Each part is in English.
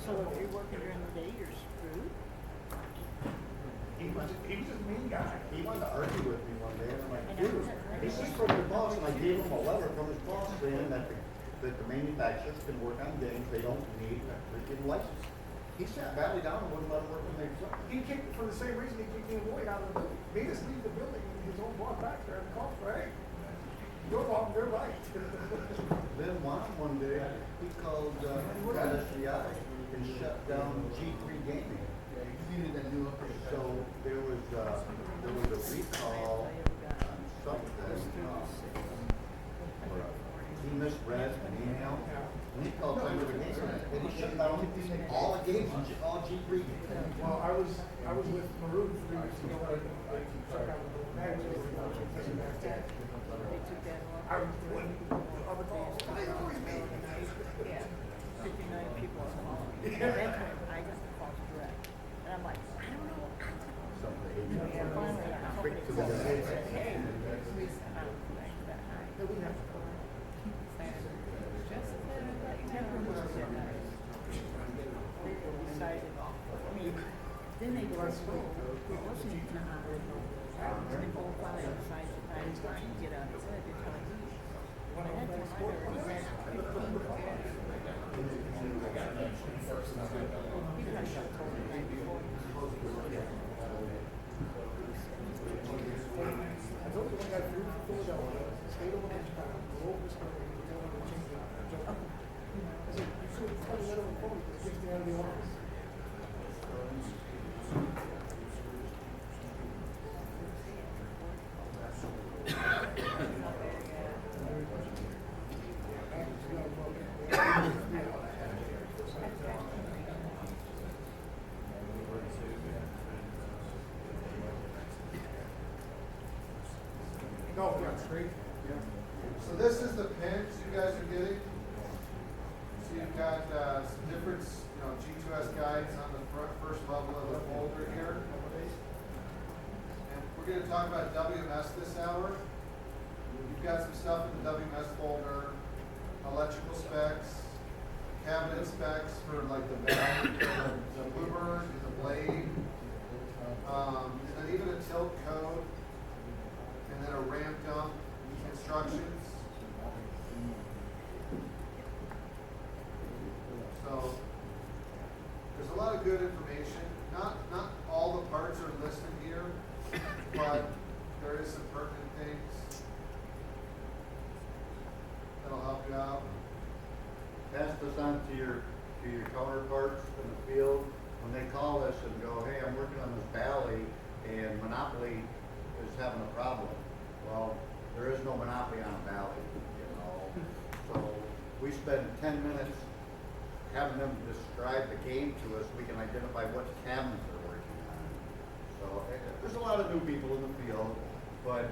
So if you're working during the day, you're screwed? He was just a mean guy. He wanted to argue with me one day, and I'm like, I know, dude, isn't it? this is from your boss, and I gave him a letter from his boss saying that the manufacturers can work on games, they don't need a freaking license. He sat Valley down and wouldn't let him work on their truck. He kicked, for the same reason he kicked the employee out of the building. Made us leave the building, and his own boss back there and called for, hey, you're wrong, they're right. Then one day, he called, SCI and shut down G3 Gaming. So there was a recall on something, he misread an email, and he called time of the game, and he shut down all the games, all G3 games. Well, I was with Maroon 3 weeks ago, when I took out the manager. They took that off. I was on the call. I always made it. Yeah, 59 people are calling. At that time, I got the calls direct. And I'm like, I don't know. Yeah, finally, somebody To the called me and guy. said, hey, that night. No, we have to call. Temper was good night. They decided, I mean, then they go to school, it wasn't even an hour. They both finally decided to find time to get out of bed to tell you. By that time, I already had 15 calls. Even I shot told the night before. I told you when I got through from Philadelphia, stayed over in Chicago, go over to Spain, and go over to change the job. I said, you should have probably let him phone because it gets me out of the office. No, yeah, it's great. Yeah. So this is the pins you guys are getting. So you've got some different, G2S guides on the first level of the folder here. And we're going to talk about WMS this hour. You've got some stuff in the WMS folder, electrical specs, cabinet specs for like the valve, the bloomer, the blade, and then even a tilt code, and then a ramp dump instructions. So there's a lot of good information. Not all the parts are listed here, but there is some pertinent things that'll help you out. Pass this on to your counterparts in the field. When they call us and go, hey, I'm working on this valley and Monopoly is having a problem. Well, there is no monopoly on a valley, So we spend 10 minutes having them describe the game to us. We can identify what cabinet they're working on. So there's a lot of new people in the field, but if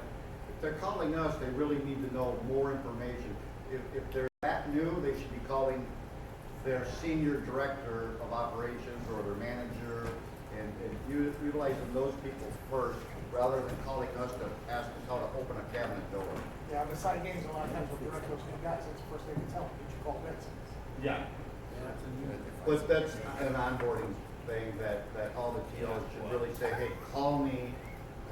they're calling us, they really need to know more information. If they're that new, they should be calling their senior director of operations or their manager and utilizing those people first rather than calling us to ask us how to open a cabinet door. Yeah, on the side games, a lot of times we'll direct those new guys, that's the first thing we tell them, did you call Betson? Yeah. But that's an onboarding thing that all the TLs should really say, hey, call me.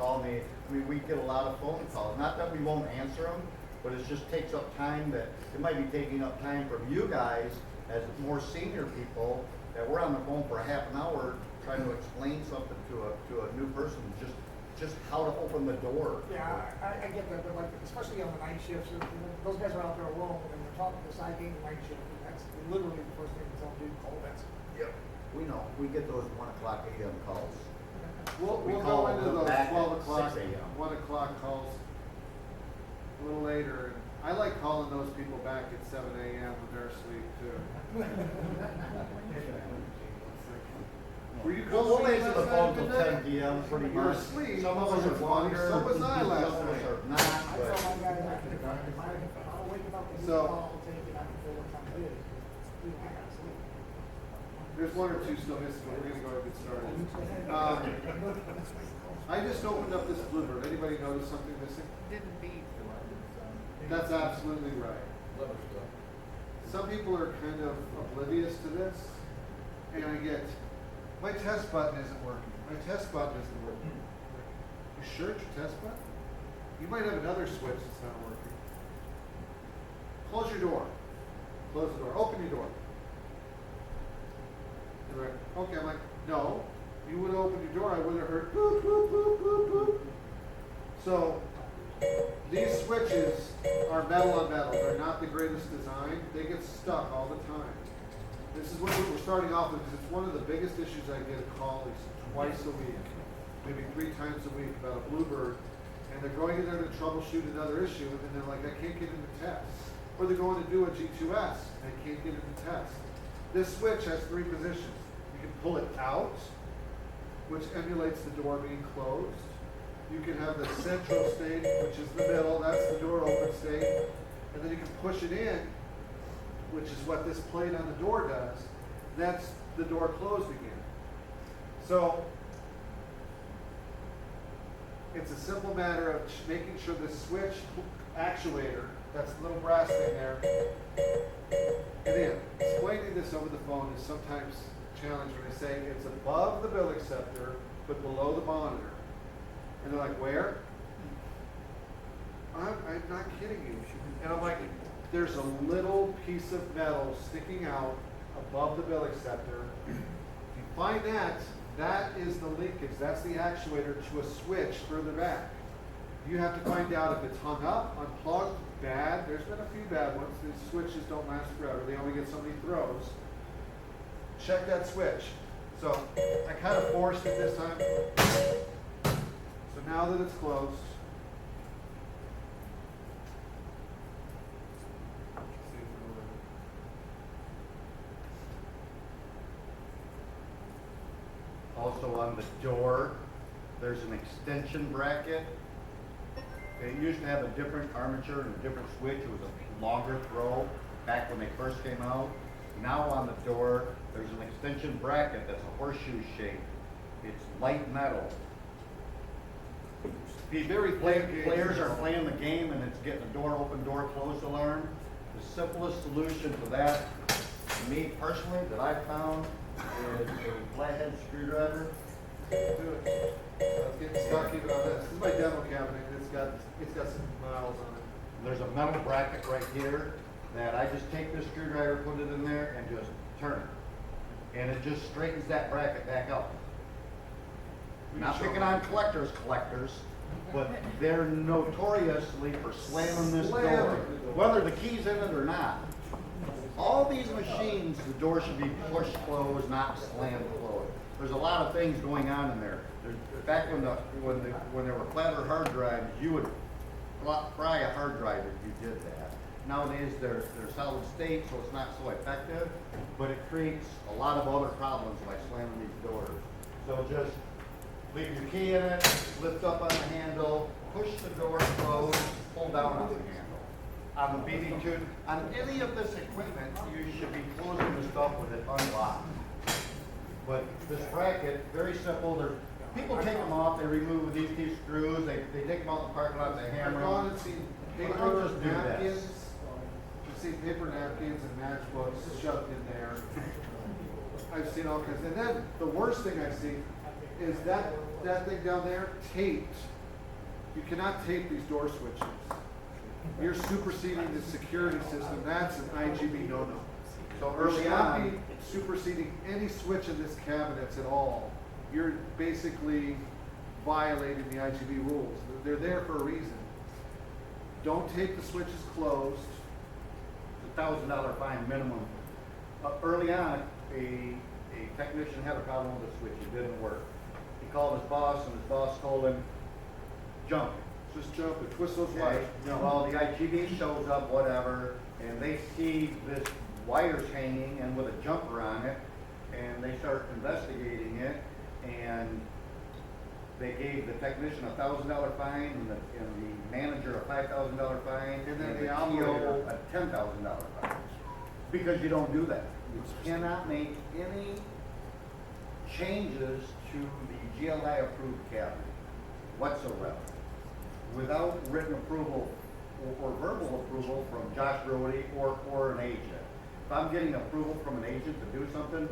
I mean, we get a lot of phone calls. Not that we won't answer them, but it just takes up time that, it might be taking up time from you guys as more senior people that we're on the phone for a half an hour trying to explain something to a new person, just how to open the door. Yeah, I get that, but like, especially on the night shifts, those guys are out there alone, and they're talking the side game night shift, and that's literally the first thing we tell them, dude, call Betson. Yep. We know. We get those 1 o'clock AM calls. We'll We go call into them those back 12 at o'clock, 6 a.m. 1 o'clock calls a little later. I like calling those people back at 7 a.m. when they're asleep too. Were you We'll asleep answer the last phone night, till midnight? 10 p.m. pretty You're much. asleep. Some of us are longer. So was I last Some of us night. are not, I tell but my guys, I'll wake them up and So- I'll take it, I can feel what time it is. Dude, I gotta sleep. There's one or two still missing, but we're gonna go ahead and get started. I just opened up this Bloomberg. Anybody notice something missing? Didn't beat. That's absolutely right. Some people are kind of oblivious to this, and I get, my test button isn't working. My test button isn't working. You sure it's your test button? You might have another switch that's not working. Close your door. Close the door. Open your door. And they're like, okay. I'm like, no. You would have opened your door, I would have heard boop, boop, boop, boop, boop. So, these switches are metal on metal. They're not the greatest design. They get stuck all the time. This is what we're starting off with because it's one of the biggest issues I get at colleagues twice a week, maybe 3 times a week about a Bluebird. And they're going in there to troubleshoot another issue and they're like, I can't get into tests. Or they're going to do a G2S and they can't get into tests. This switch has 3 positions. You can pull it out, which emulates the door being closed. You can have the central state, which is the middle, that's the door open state. And then you can push it in, which is what this plate on the door does. That's the door closed again. So, it's a simple matter of making sure the switch actuator, that's the little brass thing there, and then explaining this over the phone is sometimes challenging when they say it's above the bill acceptor, but below the monitor. And they're like, where? I'm not kidding you. And I'm like, there's a little piece of metal sticking out above the bill acceptor. If you find that, that is the linkage. That's the actuator to a switch further back. You have to find out if it's hung up, unplugged, bad. There's been a few bad ones. These switches don't last forever. They only get so many throws. Check that switch. So I kind of forced it this time. So now that it's closed, Also on the door, there's an extension bracket. It used to have a different armature and a different switch. It was a longer throw back when they first came out. Now on the door, there's an extension bracket that's a horseshoe shape. It's light metal. be very Players are playing the game and it's getting a door open, door closed alarm. The simplest solution to that, to me personally, that I found is a flathead screwdriver. Do it. Getting stuck even on this. This is my demo cabinet. It's got some miles on it. There's a metal bracket right here that I just take this screwdriver, put it in there, and just turn it. And it just straightens that bracket back up. Not picking on collectors, but they're notoriously for slamming this door, whether the key's in it or not. All these machines, the door should be pushed closed, not slammed closed. There's a lot of things going on in there. Back when there were flatter hard drives, you would fry a hard drive if you did that. Nowadays, they're solid state, so it's not so effective, but it creates a lot of other problems by slamming these doors. So just leave your key in it, lift up on the handle, push the door closed, pull down on the handle. On the BB2, on any of this equipment, you should be closing the stuff with it unlocked. But this bracket, very simple. People take them off, they remove these screws, they take them out in the parking lot, they hammer I've them. gone and seen paper Just do this. napkins. I've seen paper napkins and matchbooks shoved in there. I've seen all kinds. And then the worst thing I've seen is that thing down there taped. You cannot tape these door switches. You're superseding the security system. That's an IGB no-no. So You early should not be on, superseding any switch in this cabinets at all. You're basically violating the IGB rules. They're there for a reason. Don't tape the switches closed. it's a $1,000 fine minimum. Early on, a technician had a problem with the switch. It didn't work. He called his boss, and his boss told him, jump it. Just jump and twist those Okay? wires. Well, the IGB shows up, whatever, and they see this wires hanging and with a jumper on it, and they start investigating it, and they gave the technician a $1,000 fine and the manager a $5,000 fine, And then the the operator TO a $10,000 fine. Because you don't do that. You cannot make any changes to the GLI approved cabinet whatsoever without written approval or verbal approval from Josh Brody or an agent. If I'm getting approval from an agent to do something,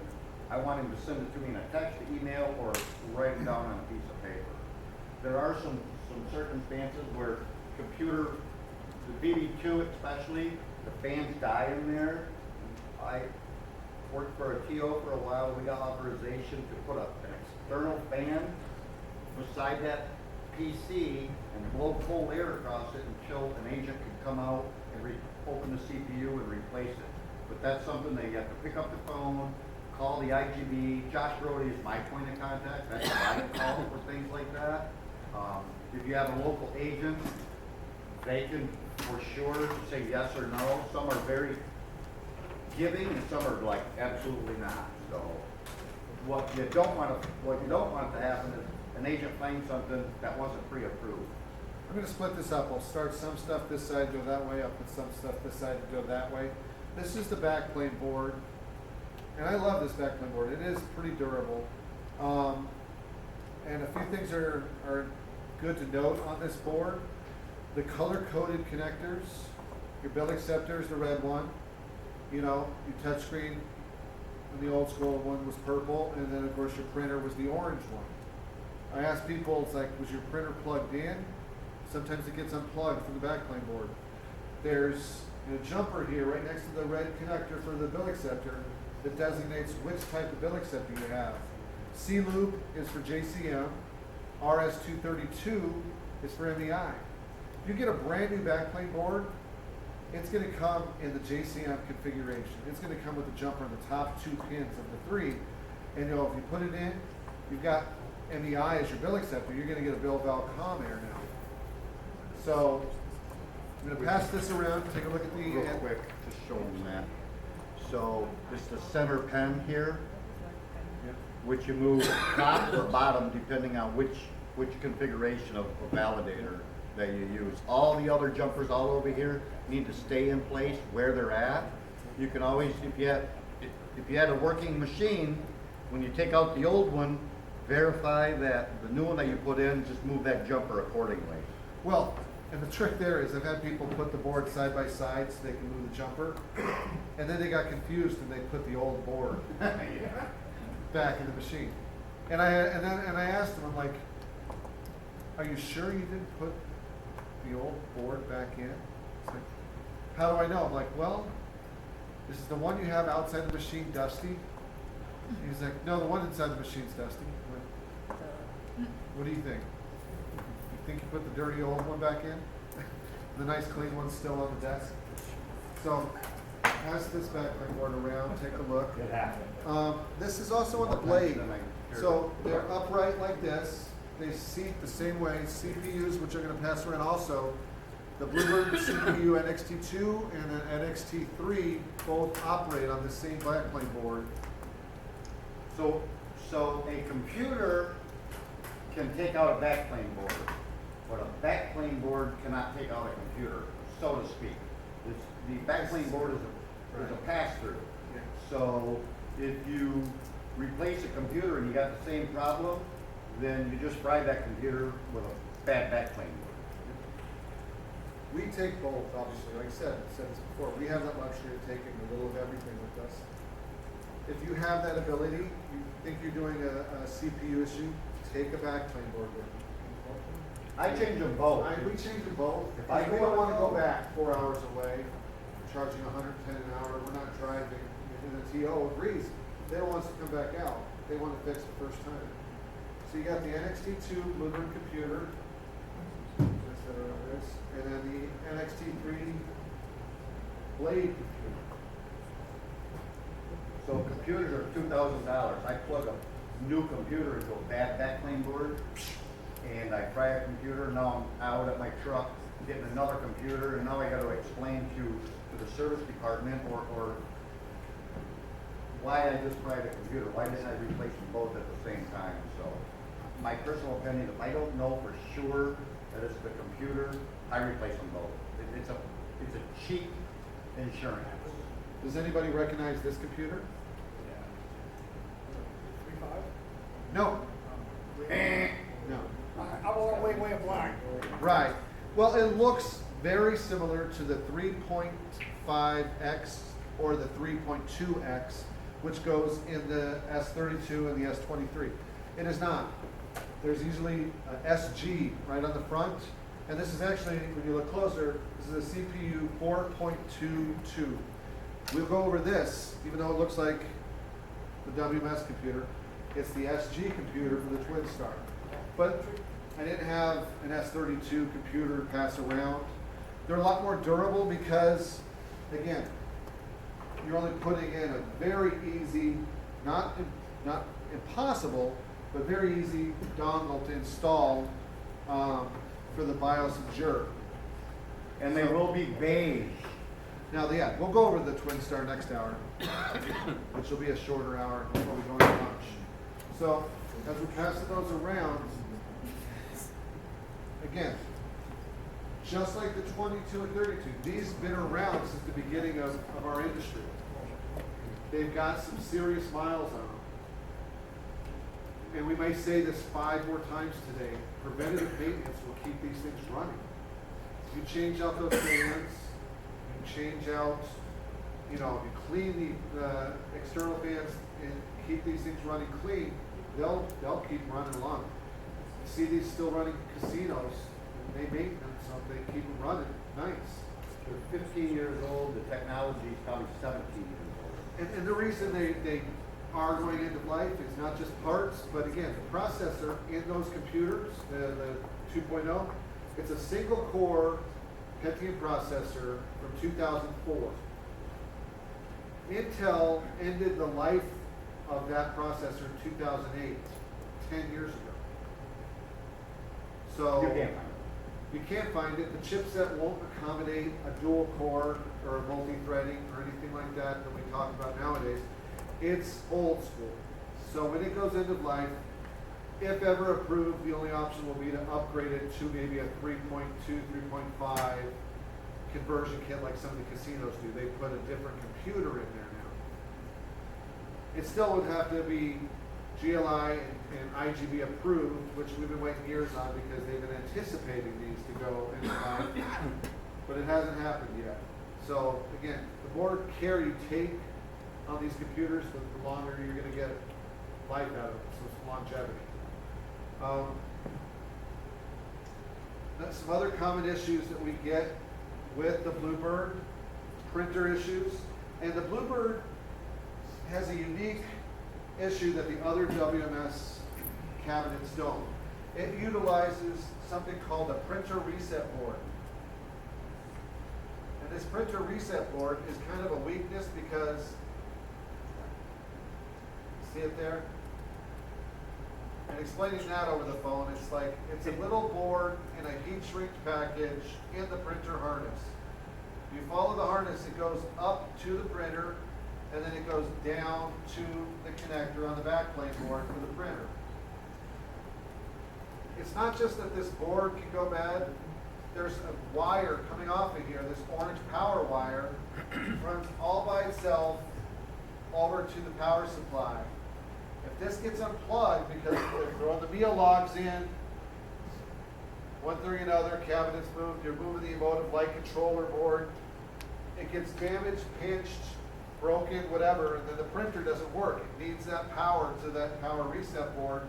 I want him to send it to me in a text, email, or write it down on a piece of paper. There are some circumstances where computer, the BB2 especially, the fans die in there. I worked for a TO for a while. We got authorization to put an external fan beside that PC and blow cold air across it until an agent could come out and open the CPU and replace it. But that's something that you have to pick up the phone, call the IGB. Josh Brody is my point of contact. That's who I call for things like that. If you have a local agent, they can for sure say yes or no. Some are very giving and some are like absolutely not. So what you don't want to happen is an agent finds something that wasn't pre-approved. I'm gonna split this up. I'll start some stuff this side, go that way. I'll put some stuff this side and go that way. This is the backplane board. And I love this backplane board. It is pretty durable. And a few things are good to note on this board. The color-coded connectors, your bill acceptor is the red one. You know, your touchscreen in the old school one was purple, and then of course your printer was the orange one. I asked people, it's like, was your printer plugged in? Sometimes it gets unplugged from the backplane board. There's a jumper here right next to the red connector for the bill acceptor that designates which type of bill acceptor you have. C-loop is for JCM, RS-232 is for MEI. If you get a brand new backplane board, it's going to come in the JCM configuration. It's going to come with the jumper on the top 2 pins of the 3. And you know, if you put it in, you've got MEI as your bill acceptor, you're going to get a bill val com air now. So I'm going to pass this around, take a look at the Real quick, just show them that. So it's the center pen here, which you move top or bottom depending on which configuration of validator that you use. All the other jumpers all over here need to stay in place where they're at. You can always, if you had a working machine, when you take out the old one, verify that the new one that you put in, just move that jumper accordingly. Well, and the trick there is I've had people put the board side by side so they can move the jumper, and then they got confused and they put the old board back in the machine. And I asked them, I'm like, are you sure you didn't put the old board back in? It's like, how do I know? I'm like, well, this is the one you have outside the machine dusty. He's like, no, the one inside the machine's dusty. I'm like, what do you think? You think you put the dirty old one back in? The nice clean one's still on the desk. So pass this backplane board around, take a look. It happened. This is also on the blade. So they're upright like this. They seat the same way. CPUs, which I'm going to pass around also. The Bluebird CPU NXT2 and an NXT3 both operate on the same backplane board. So a computer can take out a backplane board, but a backplane board cannot take out a computer, so to speak. The backplane board is a pass-through. Yeah. So if you replace a computer and you got the same problem, then you just fry that computer with a bad backplane board. We take both, obviously. Like I said this before, we have that luxury of taking a little of everything with us. If you have that ability, you think you're doing a CPU issue, take a backplane board with you. I change them both. We change them both. If I We go don't want to go alone- back 4 hours away, charging $110 an hour, we're not driving, and the TO agrees. They don't want us to come back out. They want to fix the first time. So you got the NXT2 Bluebird computer, and then the NXT3 Blade computer. So computers are $2,000. I plug a new computer into a bad backplane board, and I fry a computer. Now I'm out at my truck getting another computer, and now I got to explain to the service department or why I just fried a computer. Why didn't I replace them both at the same time? So my personal opinion, if I don't know for sure that it's the computer, I replace them both. It's a cheap insurance. Does anybody recognize this computer? 3.5? No. No. I'm all way blind. Right. Well, it looks very similar to the 3.5X or the 3.2X, which goes in the S32 and the S23. It is not. There's usually a SG right on the front, and this is actually, when you look closer, this is a CPU 4.22. We'll go over this, even though it looks like the WMS computer. It's the SG computer for the Twin Star. But I didn't have an S32 computer pass around. They're a lot more durable because, again, you're only putting in a very easy, not impossible, but very easy dongle to install for the BIOS and Jur. And they will be beige. Now, yeah, we'll go over the Twin Star next hour, which will be a shorter hour before we go into lunch. So, as we're passing those around, again, just like the 22 and 32, these have been around since the beginning of our industry. They've got some serious miles on them. And we may say this 5 more times today, preventative maintenance will keep these things running. You change out those fans, you change out, you clean the external fans and keep these things running clean, they'll keep running along. You see these still running casinos, they make them so they keep them running nice. They're 15 years old, the technology is probably 17 years old. And the reason they are going into life is not just parts, but again, the processor in those computers, the 2.0, it's a single core Pentium processor from 2004. Intel ended the life of that processor in 2008, 10 years ago. So You can't find you can't find it. The chipset won't accommodate a dual core or a multi-threading or anything like that we talk about nowadays. It's old school. So when it goes end of life, if ever approved, the only option will be to upgrade it to maybe a 3.2, 3.5 conversion kit like some of the casinos do. They put a different computer in there now. It still would have to be GLI and IGB approved, which we've been waiting years on because they've been anticipating these to go into life, but it hasn't happened yet. So again, the more care you take on these computers, the longer you're going to get life out of them, so it's longevity. That's some other common issues that we get with the Bluebird, printer issues, and the Bluebird has a unique issue that the other WMS cabinets don't. It utilizes something called a printer reset board. And this printer reset board is kind of a weakness because, see it there? And explaining that over the phone, it's like, it's a little board in a heat shrink package in the printer harness. You follow the harness, it goes up to the printer, and then it goes down to the connector on the backplane board for the printer. It's not just that this board can go bad. There's a wire coming off of here, this orange power wire, runs all by itself over to the power supply. If this gets unplugged because they're throwing the meal logs in, one thing or another, cabinets moved, you're moving the emotive light controller board, it gets damaged, pinched, broken, whatever, and then the printer doesn't work. It needs that power to that power reset board,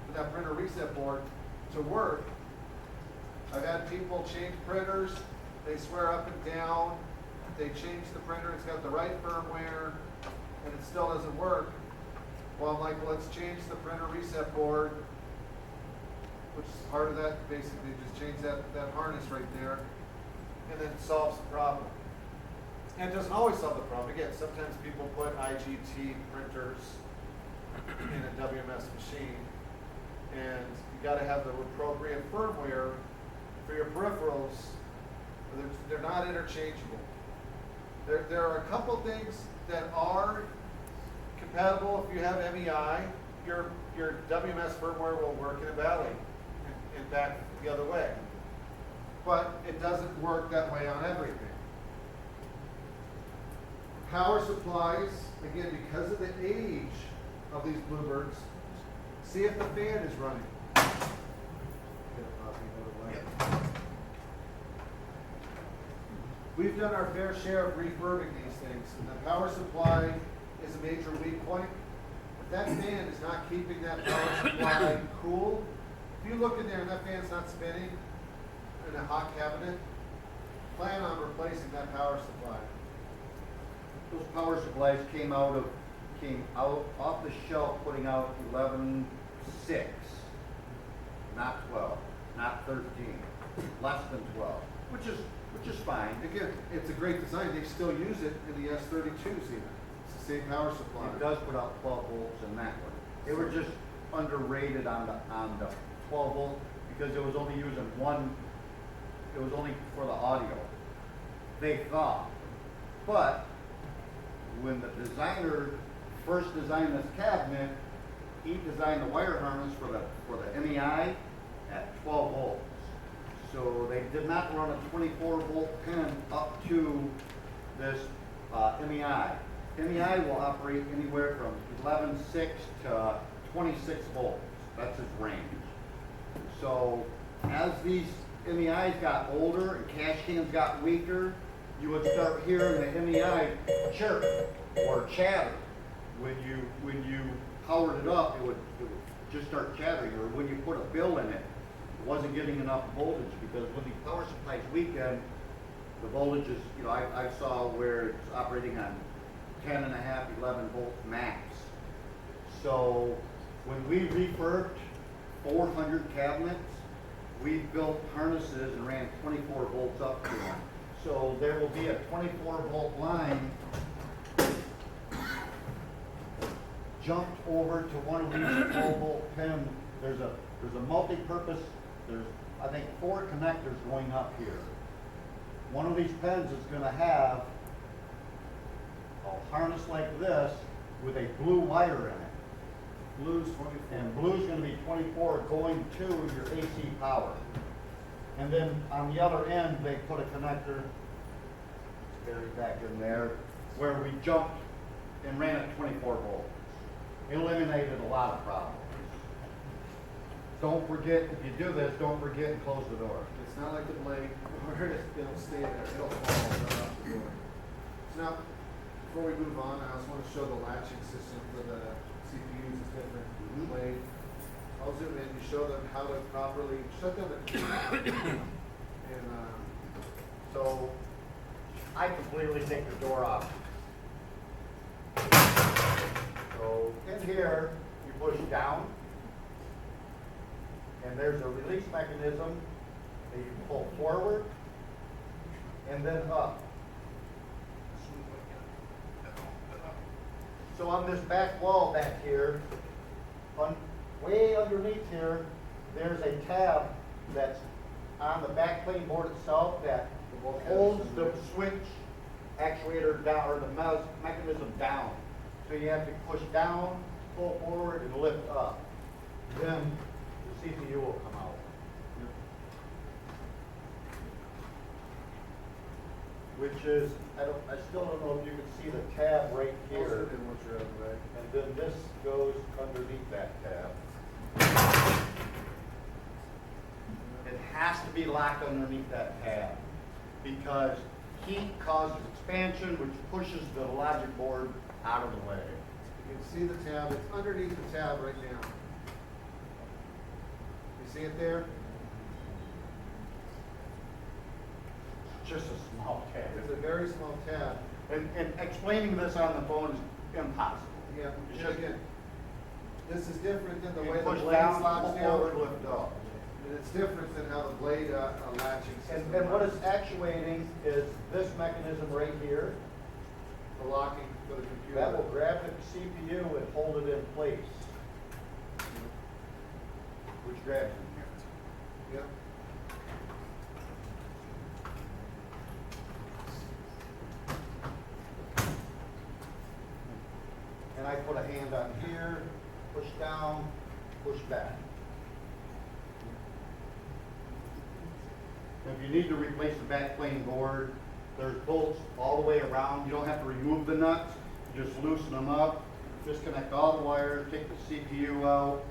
to that printer reset board to work. I've had people change printers, they swear up and down, they change the printer, it's got the right firmware, and it still doesn't work. Well, I'm like, well, let's change the printer reset board, which is part of that, basically just change that harness right there, and then it solves the problem. And it doesn't always solve the problem. Again, sometimes people put IGT printers in a WMS machine, and you got to have the appropriate firmware for your peripherals. They're not interchangeable. There are a couple things that are compatible. If you have MEI, your WMS firmware will work in a valley and back the other way. But it doesn't work that way on everything. Power supplies, again, because of the age of these Bluebirds, see if the fan is running. We've done our fair share of refurbing these things, and the power supply is a major weak point. If that fan is not keeping that power supply cool, if you look in there and that fan's not spinning in a hot cabinet, plan on replacing that power supply. Those power supplies came out off the shelf, putting out 11.6, not 12, not 13, less than 12, which is fine. Again, it's a great design. They still use it in the S32s even. It's the same power supply. It does put out 12 volts in that one. They were just underrated on the 12 volt because it was only using one. It was only for the audio. They thought, but when the designer first designed this cabinet, he designed the wire harness for the MEI at 12 volts. So they did not run a 24 volt pin up to this MEI. MEI will operate anywhere from 11.6 to 26 volts. That's its range. So as these MEIs got older and cash cans got weaker, you would start hearing the MEI chirp or chatter. When you powered it up, it would just start chattering. Or when you put a bill in it, it wasn't getting enough voltage because when the power supply is weakened, the voltage is, I saw where it's operating on 10.5, 11 volts max. So when we refurbed 400 cabinets, we built harnesses and ran 24 volts up to them. So there will be a 24 volt line jumped over to one of these 12 volt pins. There's a multi-purpose, there's I think 4 connectors going up here. One of these pins is going to have a harness like this with a blue wire in it. Blue's 24. And blue's going to be 24 going to your AC power. And then on the other end, they put a connector buried back in there where we jumped and ran at 24 volts. Eliminated a lot of problems. Don't forget, if you do this, don't forget and close the door. It's not like the blade, where it'll stay there, it'll fall right off the door. So now, before we move on, I also want to show the latching system for the CPUs is different. Blade. I'll zoom in, you show them how to properly shut down the computer. And So I completely take the door off. So in here, you push down, and there's a release mechanism that you pull forward and then up. So on this back wall back here, way underneath here, there's a tab that's on the backplane board itself that holds the switch actuator down, or the mechanism down. So you have to push down, pull forward, and lift up. Then the CPU will come out. Which is, I still don't know if you can see the tab right here. also in what you're on the way. And then this goes underneath that tab. It has to be locked underneath that tab because heat causes expansion, which pushes the logic board out of the way. You can see the tab, it's underneath the tab right now. You see it there? It's just a small tab. It's a very small tab. And explaining this on the phone is impossible. Yeah, It's and just, again, this is different than the you way the push blade down, slots pull down. forward, lift up. And it's different than how the blade latching system And what works. it's actuating is this mechanism right here. The locking for the computer. That will grab the CPU and hold it in place. Which grabs in here. Yep. And I put a hand on here, push down, push back. If you need to replace the backplane board, there's bolts all the way around. You don't have to remove the nuts. You just loosen them up, disconnect all the wires, take the CPU out.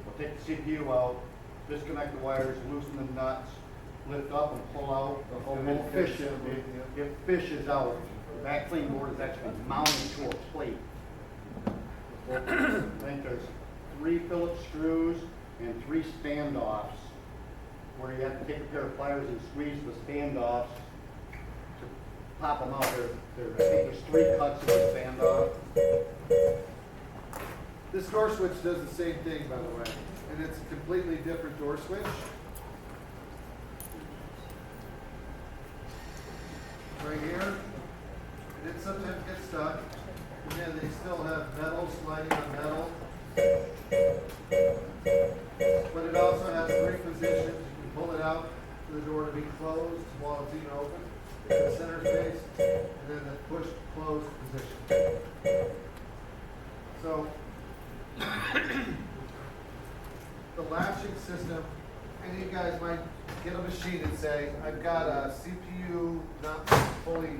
We'll take the CPU out, disconnect the wires, loosen the nuts, lift up and pull out. The whole fish, it fishes out. The backplane board is actually mounted to a plate. Well, I think there's 3 Phillips screws and 3 standoffs where you have to take a pair of pliers and squeeze the standoffs to pop them out. I think there's 3 cuts in the standoff. This door switch does the same thing, by the way, and it's a completely different door switch. Right here, and it sometimes gets stuck. Again, they still have metal sliding on metal. But it also has 3 positions. You can pull it out for the door to be closed while it's even open. The center space, and then the push close position. So the latching system, and you guys might get a machine and say, I've got a CPU not fully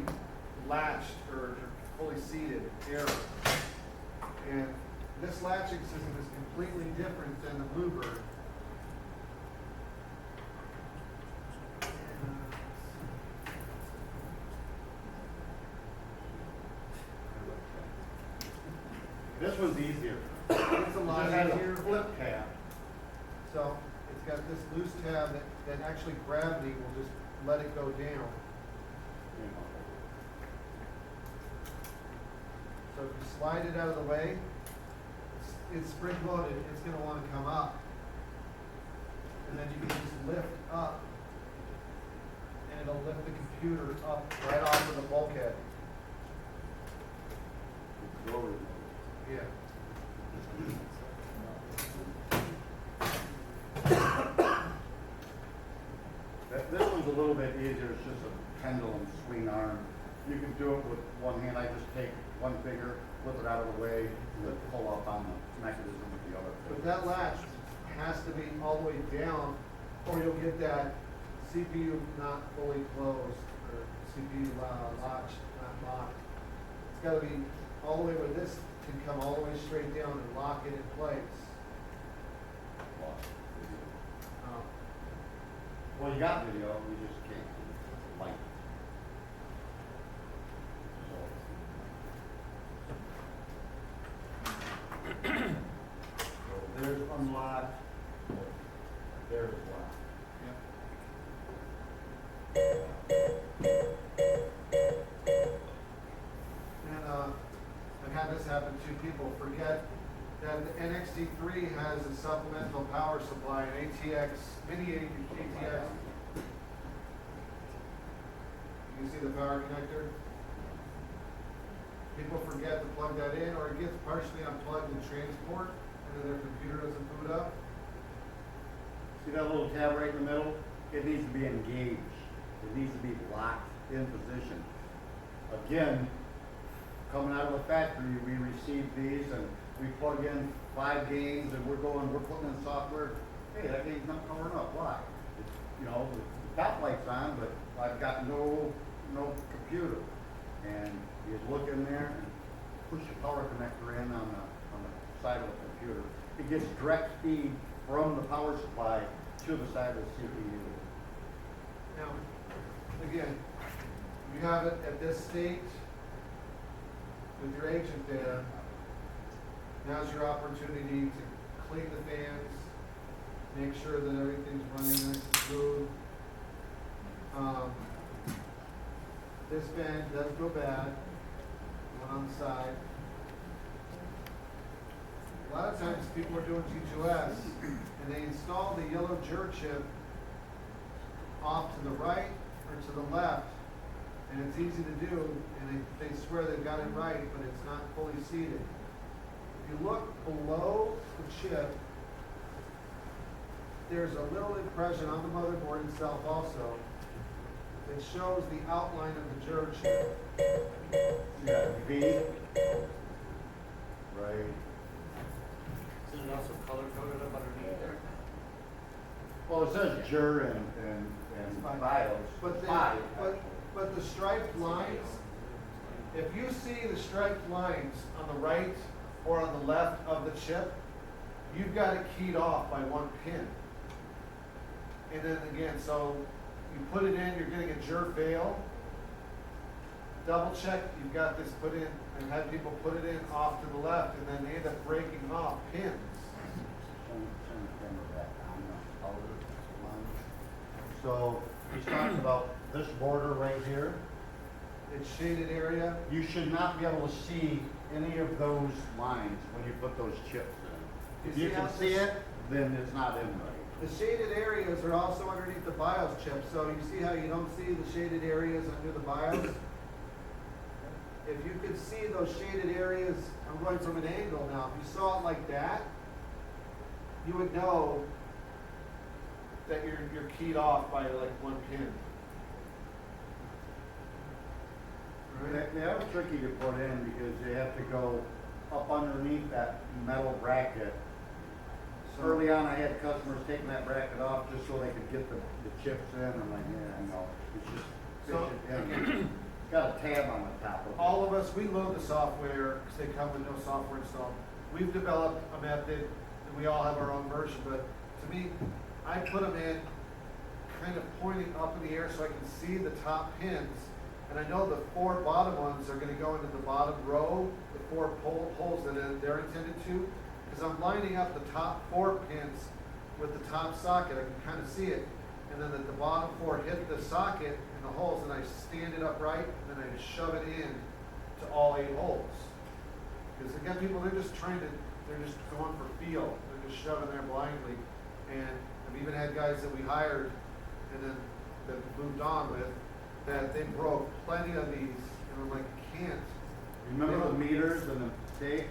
latched or fully seated error. And this latching system is completely different than the Bluebird. This one's easier. It's a lot It has easier. a flip tab. So it's got this loose tab that actually gravity will just let it go down. So if you slide it out of the way, it's spring loaded, it's going to want to come up. And then you can just lift up, and it'll lift the computer up right off of the bulkhead. Yeah. This one's a little bit easier. It's just a pendulum swing arm. You can do it with one hand. I just take one finger, flip it out of the way, and then pull up on the mechanism with the other But finger. that latch has to be all the way down, or you'll get that CPU not fully closed, or CPU latch not locked. It's gotta be all the way where this can come all the way straight down and lock it in place. Well, you got video, we just can't. It's light. So there's unlocked, there's locked. And I've had this happen to people. Forget that the NXT3 has a supplemental power supply, an ATX, mini ATX. You see the power connector? People forget to plug that in, or it gets partially unplugged in transport, and then their computer doesn't boot up. See that little tab right in the middle? It needs to be engaged. It needs to be locked in position. Again, coming out of the factory, we receive these and we plug in 5 games and we're putting in software. Hey, that game's not powering up. Why? It's, you know, the top light's on, but I've got no computer. And you just look in there and push the power connector in on the side of the computer. It gets direct feed from the power supply to the side of the CPU. Now, again, you have it at this state with your agent there. Now's your opportunity to clean the fans, make sure that everything's running nice and smooth. This fan does go bad, one on the side. A lot of times people are doing G2S and they install the yellow jur chip off to the right or to the left, and it's easy to do, and they swear they've got it right, but it's not fully seated. If you look below the chip, there's a little impression on the motherboard itself also that shows the outline of the jur chip. Yeah, V. Right. Is it also color coded up underneath there? Well, it says jur and BIOS. But Five, but the striped lines, if you see the striped lines on the right or on the left of the chip, you've got it keyed off by 1 pin. And then again, so you put it in, you're getting a jur fail. double check, you've got this put in, and had people put it in off to the left, and then they end up breaking off pins. Send the camera back on the outer line. So he's talking about this border right here. It's shaded area. You should not be able to see any of those lines when you put those chips in. If You you see can how see this- it, then it's not in right. The shaded areas are also underneath the BIOS chip, so you see how you don't see the shaded areas under the BIOS? If you could see those shaded areas, I'm going from an angle now, if you saw it like that, you would know that you're keyed off by like one pin. They are tricky to put in because they have to go up underneath that metal bracket. So early on, I had customers taking that bracket off just so they could get the chips in. I'm like, yeah, I know. It's just So, fish it in. It's got a tab on the top of it. All of us, we load the software because they come with no software installed. We've developed a method, and we all have our own version, but to me, I put them in kind of pointing up in the air so I can see the top pins. And I know the 4 bottom ones are going to go into the bottom row, the 4 holes that they're intended to, because I'm lining up the top 4 pins with the top socket. I can kind of see it. And then the bottom 4 hit the socket in the holes, and I stand it upright, and then I shove it in to all 8 holes. Because again, people, they're just going for feel. They're just shoving there blindly. And I've even had guys that we hired and then that we moved on with, that they broke plenty of these, and I'm like, can't. Remember the meters and the tape?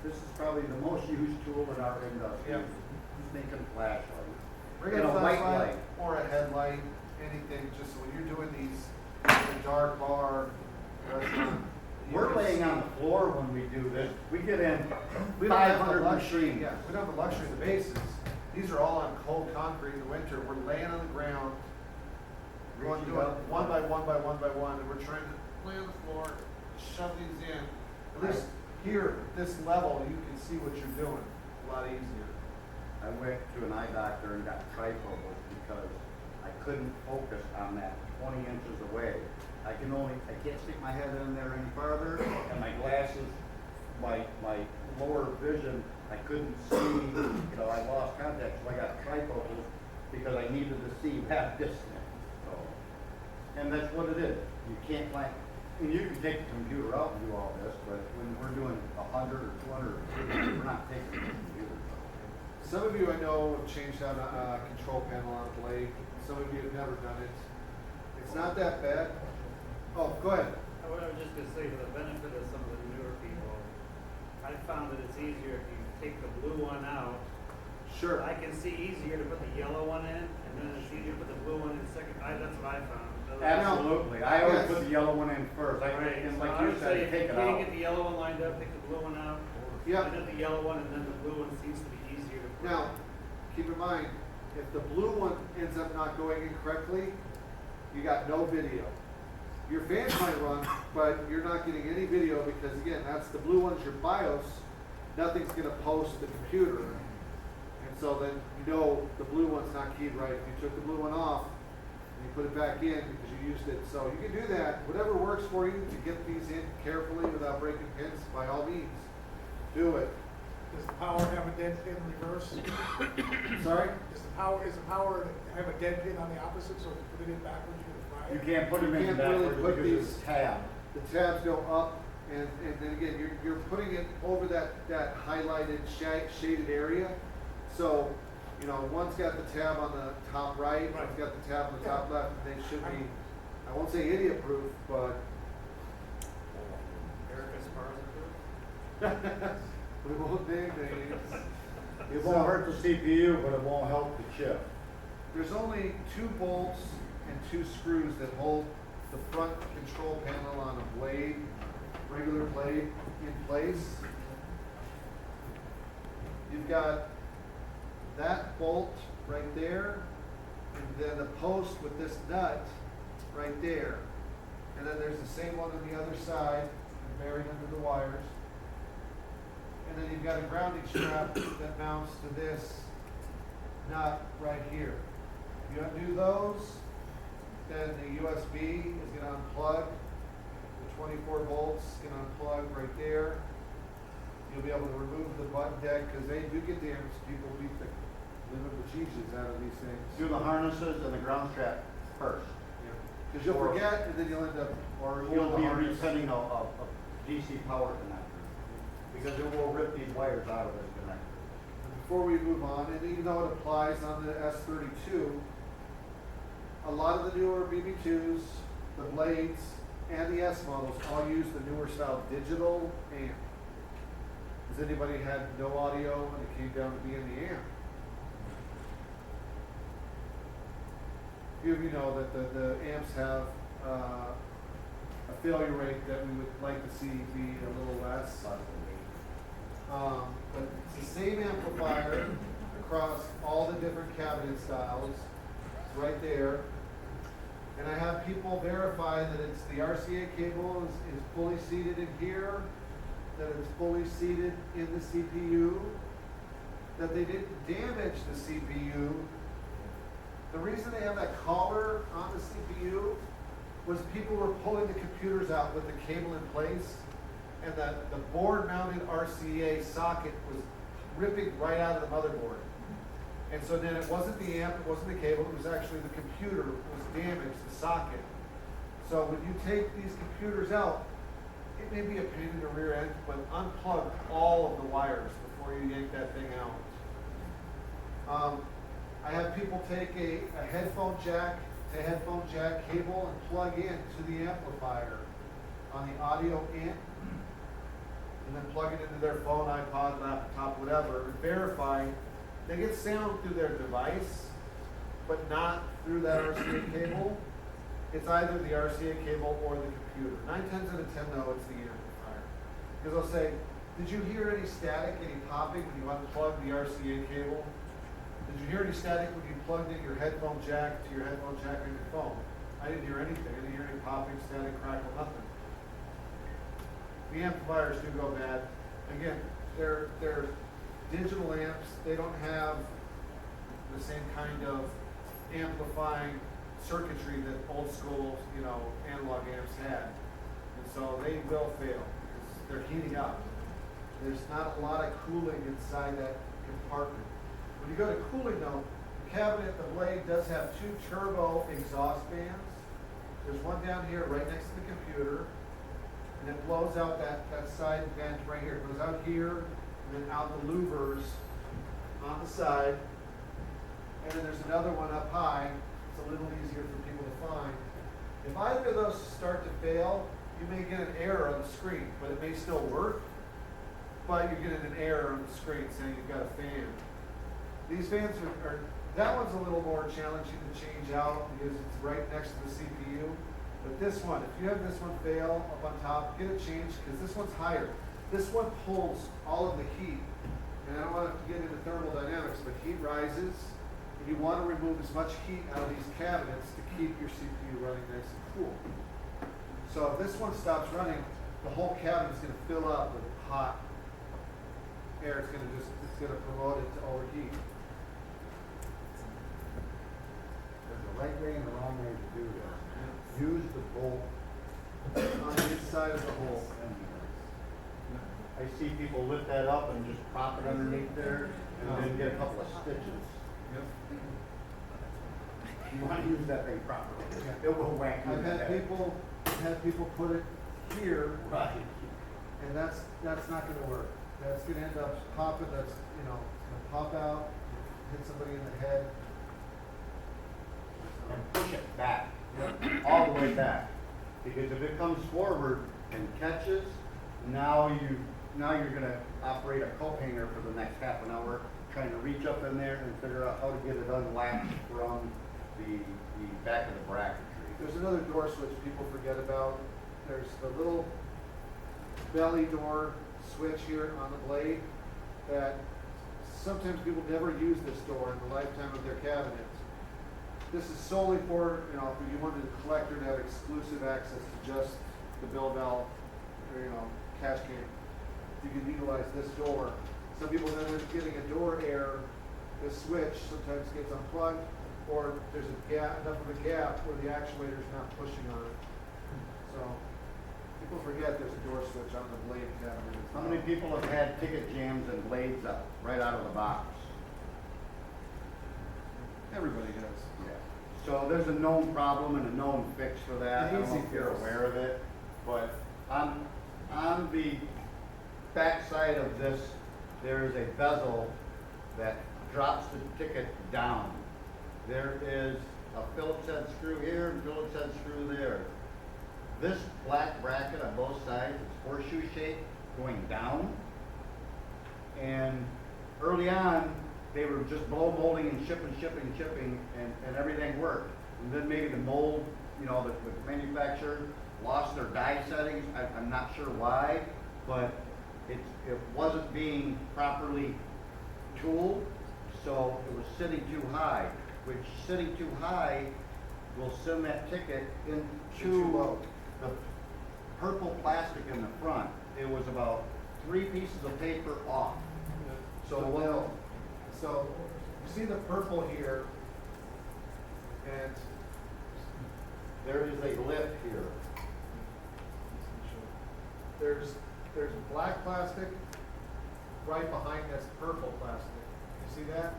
This is probably the most used tool in our industry. Yep. Thinking flashlight. Bring And a a white flashlight light. or a headlight, anything, just so when you're doing these in a dark bar, restaurant. you We're can laying see- on the floor when we do this. We get in We don't have the 500 luxury, machines. yeah, we don't have the luxury of the bases. These are all on cold concrete in the winter. We're laying on the ground, going Reaching doing up. one by one by one by one, and we're trying to lay on the floor, shove these in. At least here, at this level, you can see what you're doing a lot easier. I went to an eye doctor and got trifocals because I couldn't focus on that 20 inches away. I can't stick my head in there any farther, and my glasses, my lower vision, I couldn't see, I lost contact, so I got trifocals because I needed to see that distance. So, and that's what it is. You can't you can take the computer out and do all this, but when we're doing 100 or 200, we're not taking the computer. Some of you I know have changed out a control panel on a blade. Some of you have never done it. It's not that bad. Oh, go ahead. What I was just gonna say, for the benefit of some of the newer people, I found that it's easier if you take the blue one out. Sure. I can see easier to put the yellow one in, and then it's easier to put the blue one in second. That's what I found. Absolutely. I always Yes. put the yellow one in first. Right. And So like I you would say said, if take you it can't out. get the yellow one lined up, take the blue one out. Yeah. And then the yellow one, and then the blue one seems to be easier to put. Now, keep in mind, if the blue one ends up not going in correctly, you got no video. Your fans might run, but you're not getting any video because again, that's the blue one's your BIOS. Nothing's gonna post to the computer. And so then you know the blue one's not keyed right. If you took the blue one off and you put it back in because you used it. So you can do that. Whatever works for you to get these in carefully without breaking pins, by all means, do it. Does the power have a dead pin reverse? Sorry? Is the power have a dead pin on the opposite, so if you put it in backwards, you can fry You it? can't put them You in can't really backwards put because these- it's tab. The tabs go up, and then again, you're putting it over that highlighted shaded area. So, one's got the tab on the top right, one's got the tab on the top left, and they should be, I won't say idiot proof, but Erica's cars approved? we won't name names. It won't hurt the CPU, but it won't help the chip. There's only 2 bolts and 2 screws that hold the front control panel on a blade, regular blade, in place. You've got that bolt right there, and then the post with this nut right there. And then there's the same one on the other side, buried under the wires. And then you've got a grounding strap that mounts to this nut right here. If you undo those, then the USB is going to unplug, which 24 volts can unplug right there. You'll be able to remove the button deck because they do get damaged. People beat the living bejesus out of these things. Do the harnesses and the ground strap first. Because you'll forget and then you'll end up, Or pulling you'll the be harness. resetting a DC power connector. Because it will rip these wires out of this connector. Before we move on, and even though it applies on the S32, a lot of the newer BB2s, the Blades, and the S models all use the newer style digital amp. Has anybody had no audio and it came down to being the amp? Few of you know that the amps have a failure rate that we would like to see be a little less. But it's the same amplifier across all the different cabinet styles. It's right there. And I have people verify that it's the RCA cable is fully seated in here, that it's fully seated in the CPU, that they didn't damage the CPU. The reason they have that collar on the CPU was people were pulling the computers out with the cable in place, and the board-mounted RCA socket was ripping right out of the motherboard. And so then it wasn't the amp, it wasn't the cable, it was actually the computer was damaged, the socket. So when you take these computers out, it may be a pain in the rear end, but unplug all of the wires before you yank that thing out. I have people take a headphone jack to headphone jack cable and plug in to the amplifier on the audio in, and then plug it into their phone, iPod, laptop, whatever, and verify they get sound through their device, but not through that RCA cable. It's either the RCA cable or the computer. 9 times out of 10, though, it's the amplifier. Because they'll say, did you hear any static, any popping when you unplugged the RCA cable? Did you hear any static when you plugged in your headphone jack to your headphone jack on your phone? I didn't hear anything. I didn't hear any popping, static, crackle, nothing. The amplifiers do go bad. Again, they're digital amps. They don't have the same kind of amplifying circuitry that old school, analog amps had. And so they will fail because they're heating up. There's not a lot of cooling inside that compartment. When you go to cooling though, the cabinet, the Blade does have 2 turbo exhaust fans. There's one down here right next to the computer, and it blows out that side vent right here. It goes out here, and then out the louvers on the side. And then there's another one up high. It's a little easier for people to find. If either of those start to fail, you may get an error on the screen, but it may still work. But you're getting an error on the screen saying you've got a fan. These fans are that one's a little more challenging to change out because it's right next to the CPU. But this one, if you have this one fail up on top, get it changed because this one's higher. This one pulls all of the heat. And I don't want to get into thermodynamics, but heat rises. And you want to remove as much heat out of these cabinets to keep your CPU running nice and cool. So if this one stops running, the whole cabinet's going to fill up with hot air. It's going to promote it to overheat. There's a right way and a wrong way to do this. Use the bolt On the inside of the hole. I see people lift that up and just prop it underneath there and then get a couple of stitches. Yep. You want to use that thing properly. Yeah. It will whack you in I've the had head. people put it here, Right. and that's not going to work. That's going to end up popping. It's going to pop out, hit somebody in the head. And push it back, Yep. all the way back. Because if it comes forward and catches, now you're going to operate a coat hanger for the next half an hour, trying to reach up in there and figure out how to get it unlatched from the back of the bracketry. There's another door switch people forget about. There's the little belly door switch here on the Blade that sometimes people never use this door in the lifetime of their cabinet. This is solely for, if you wanted a collector to have exclusive access to just the bill valve or, cash can. You can utilize this door. Some people then end up getting a door error. This switch sometimes gets unplugged, or there's enough of a gap where the actuator's not pushing on it. So People forget there's a door switch on the blade cabinet. How many people have had ticket jams and blades up right out of the box? Everybody has. Yeah. So there's a known problem and a known fix for that. I An don't know easy if you're fix. aware of it, but on the backside of this, there is a bezel that drops the ticket down. There is a Phillips head screw here and Phillips head screw there. This black bracket on both sides is horseshoe shaped going down. And early on, they were just blow molding and shipping, and everything worked. And then maybe the mold, you know, the manufacturer lost their die settings. I'm not sure why, but it wasn't being properly tooled, so it was sitting too high, which sitting too high will send that ticket Too into low. the purple plastic in the front. It was about 3 pieces of paper off. So well, So you see the purple here, and there is a lip here. there's black plastic right behind this purple plastic. You see that?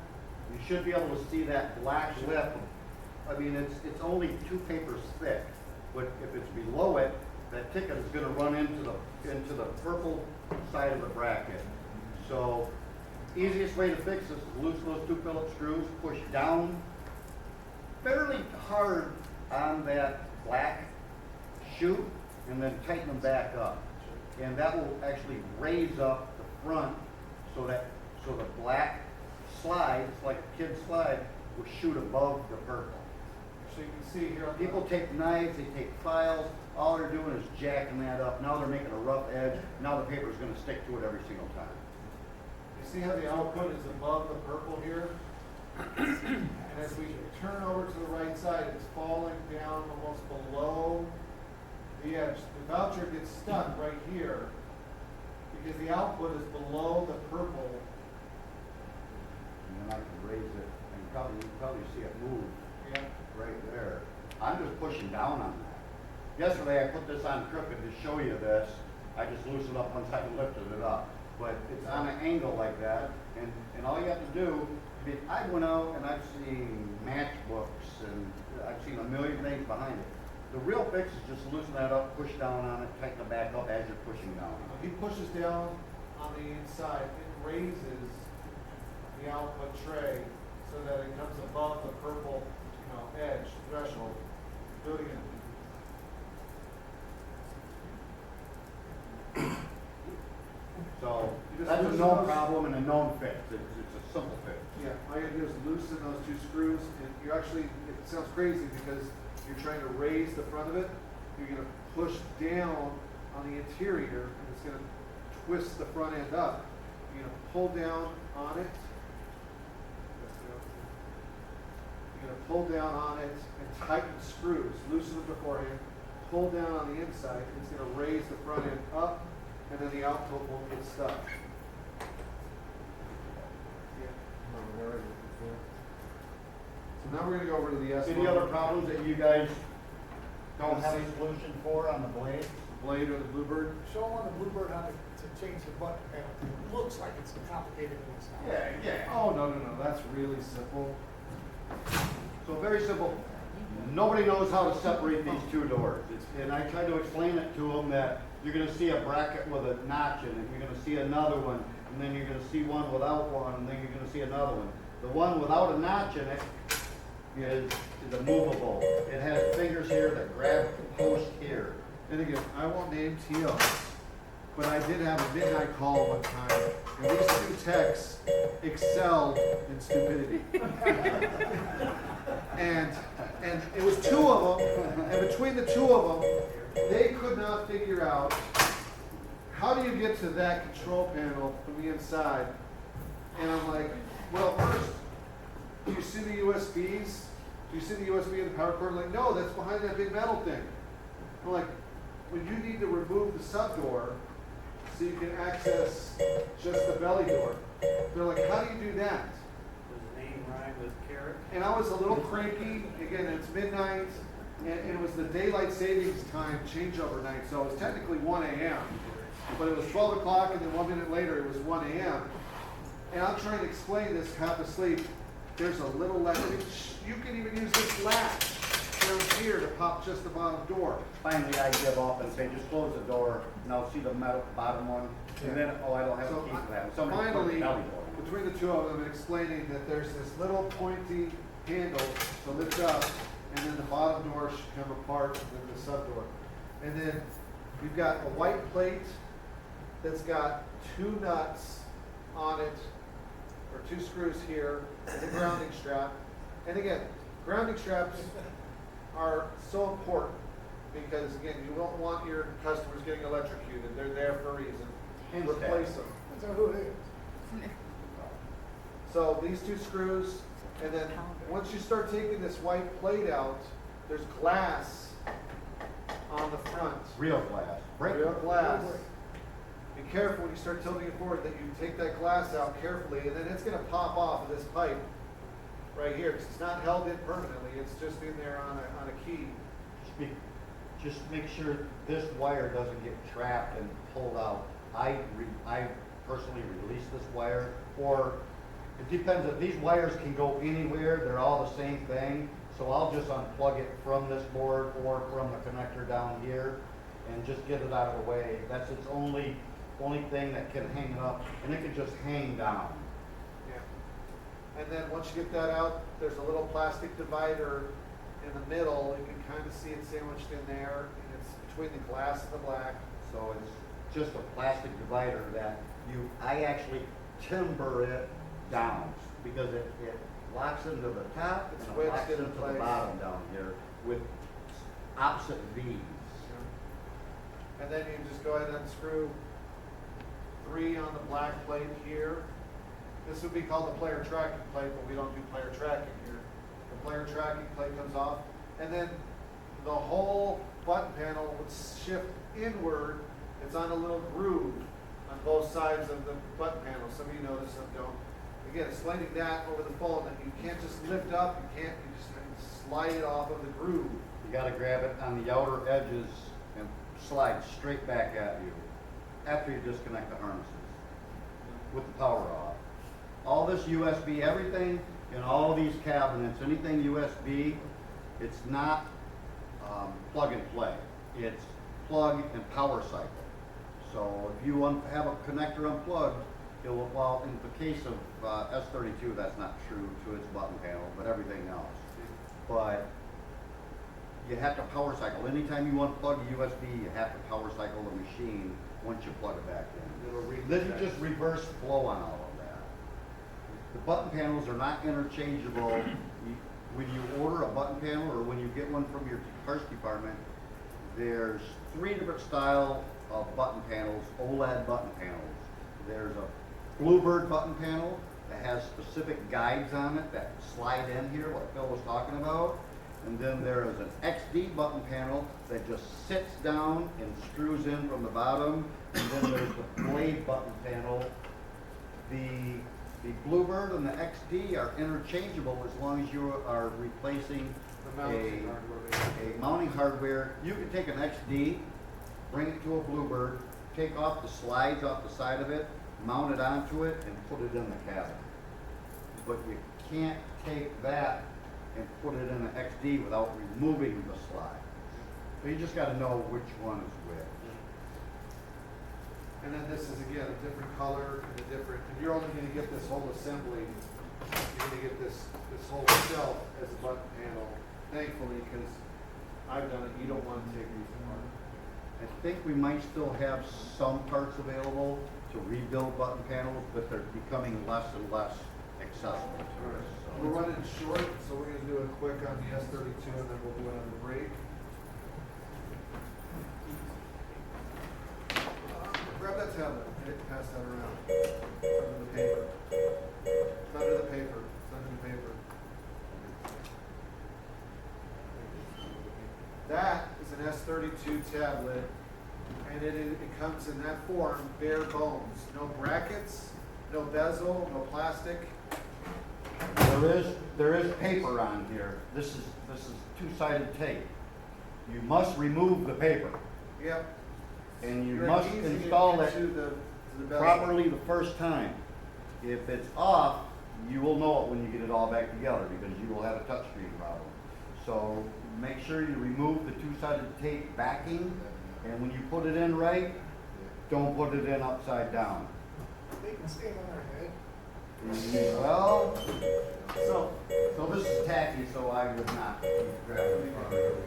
You should be able to see that black lip. I mean, it's only 2 papers thick, but if it's below it, that ticket is gonna run into the purple side of the bracket. So, easiest way to fix this is loosen those 2 Phillips screws, push down fairly hard on that black chute, and then tighten them back up. And that will actually raise up the front so the black slide, it's like a kid's slide, will shoot above the purple. So you can see here on the, People take knives, they take files, all they're doing is jacking that up. Now they're making a rough edge. Now the paper's gonna stick to it every single time. you see how the output is above the purple here? And as we turn over to the right side, it's falling down almost below the edge. The voucher gets stuck right here because the output is below the purple. And then I can raise it, and you can probably see it move Yeah. right there. I'm just pushing down on that. Yesterday I put this on crooked to show you this. I just loosened up once I lifted it up. But it's on an angle like that, and all you have to do, I mean, I went out and I've seen matchbooks and I've seen a million things behind it. The real fix is just loosen that up, push down on it, tighten it back up as you're pushing down on When he pushes down on the inside, it raises the output tray so that it comes above the purple, edge threshold. Do it again. it. So You just that's a loosen known those- problem and a known fix. It's a simple fix. Yeah, all you gotta do is loosen those 2 screws, and you actually, it sounds crazy because you're trying to raise the front of it. You're gonna push down on the interior, and it's gonna twist the front end up. You're gonna pull down on it. You're gonna pull down on it and tighten the screws, loosen them beforehand, pull down on the inside, it's gonna raise the front end up, and then the output won't get stuck. So now we're gonna go over to the S1. Any other problems that you guys don't have a solution for on the blade? Blade or the Bluebird? Show them on the Bluebird how to change the button panel. It looks like it's complicated when it's not. Yeah. Oh, no, that's really simple. So very simple. Nobody knows how to separate these 2 doors. And I tried to explain it to them that you're gonna see a bracket with a notch in it, you're gonna see another one, and then you're gonna see one without one, and then you're gonna see another one. The one without a notch in it is a movable. It has fingers here that grab the post here. And again, I won't name TOs, but I did have a midnight call one time, and these 2 techs excelled in stupidity. and it was 2 of them, and between the 2 of them, they could not figure out how do you get to that control panel from the inside. And I'm like, well, first, do you see the USBs? Do you see the USB in the power cord? Like, no, that's behind that big metal thing. I'm like, well, you need to remove the sub door so you can access just the belly door. They're like, how do you do that? Does the name rhyme with carrot? And I was a little cranky. Again, it's midnight. And it was the daylight savings time changeover night, so it was technically 1 a.m. But it was 12 o'clock, and then 1 minute later it was 1 a.m. And I'm trying to explain this half asleep. There's a little latch. You can even use this latch down here to pop just the bottom door. Finally, I give up and say, just close the door, and I'll see the metal bottom one, and then, oh, I don't have a So key for that. Somebody put finally, the belly door. between the two of them, explaining that there's this little pointy handle to lift up, and then the bottom door should come apart with the sub door. And then you've got a white plate that's got 2 nuts on it, or 2 screws here, and a grounding strap. And again, grounding straps are so important because, again, you don't want your customers getting electrocuted. They're there for a reason. Hand Replace stab. them. That's not who it is. So these 2 screws, and then once you start taking this white plate out, there's glass on the front. Real glass. Real glass. Be careful when you start tilting it forward that you take that glass out carefully, and then it's going to pop off of this pipe right here because it's not held in permanently. It's just in there on a key. Just make sure this wire doesn't get trapped and pulled out. I personally release this wire, or it depends. If these wires can go anywhere, they're all the same thing. So I'll just unplug it from this board or from the connector down here and just get it out of the way. That's its only thing that can hang it up, and it can just hang down. Yeah. And then once you get that out, there's a little plastic divider in the middle. You can kind of see it sandwiched in there, and it's between the glass and the black. So it's just a plastic divider that I actually timber it down because it locks into the top It's and it wedged locks into into the place. bottom down here with opposite V's. And then you just go ahead and unscrew 3 on the black plate here. This would be called the player tracking plate, but we don't do player tracking here. The player tracking plate comes off, and then the whole button panel would shift inward. It's on a little groove on both sides of the button panel. Some of you know this, some don't. Again, explaining that over the phone, that you can't just lift up, you just slide it off of the groove. You gotta grab it on the outer edges and slide straight back at you after you disconnect the harnesses with the power off. All this USB, everything in all these cabinets, anything USB, it's not plug and play. It's plug and power cycle. So if you have a connector unplugged, well, in the case of S32, that's not true to its button panel, but everything else. But you have to power cycle. Anytime you unplug a USB, you have to power cycle the machine once you plug it back in. Then you just reverse flow on all of that. The button panels are not interchangeable. When you order a button panel or when you get one from your parts department, there's 3 different style of button panels, OLED button panels. There's a Bluebird button panel that has specific guides on it that slide in here, what Phil was talking about. And then there is an XD button panel that just sits down and screws in from the bottom. And then there's the blade button panel. The Bluebird and the XD are interchangeable as long as you are replacing a mounting hardware. You can take an XD, bring it to a Bluebird, take off the slides off the side of it, mount it onto it, and put it in the cabin. But you can't take that and put it in an XD without removing the slide. So you just got to know which one is which. And then this is, again, a different color and and you're only going to get this whole assembly. You're going to get this whole shelf as a button panel, thankfully, because I've done it. You don't want to take these apart. I think we might still have some parts available to rebuild button panels, but they're becoming less and less accessible to us. So We're running short, so we're going to do a quick on the S32, and then we'll do another break. Grab that tablet. Pass that around. It's under the paper. It's under the paper. It's under the paper. That is an S32 tablet, and it comes in that form, bare bones. No brackets, no bezel, no plastic. there is paper on here. This is 2-sided tape. you must remove the paper. Yep. And you You're must easing it install it into the bezel. properly the first time. If it's off, you will know it when you get it all back together because you will have a touchscreen problem. So make sure you remove the two-sided tape backing, and when you put it in right, don't put it in upside down. They can stand on our head. Well, so this is tacky, so I would not grab it.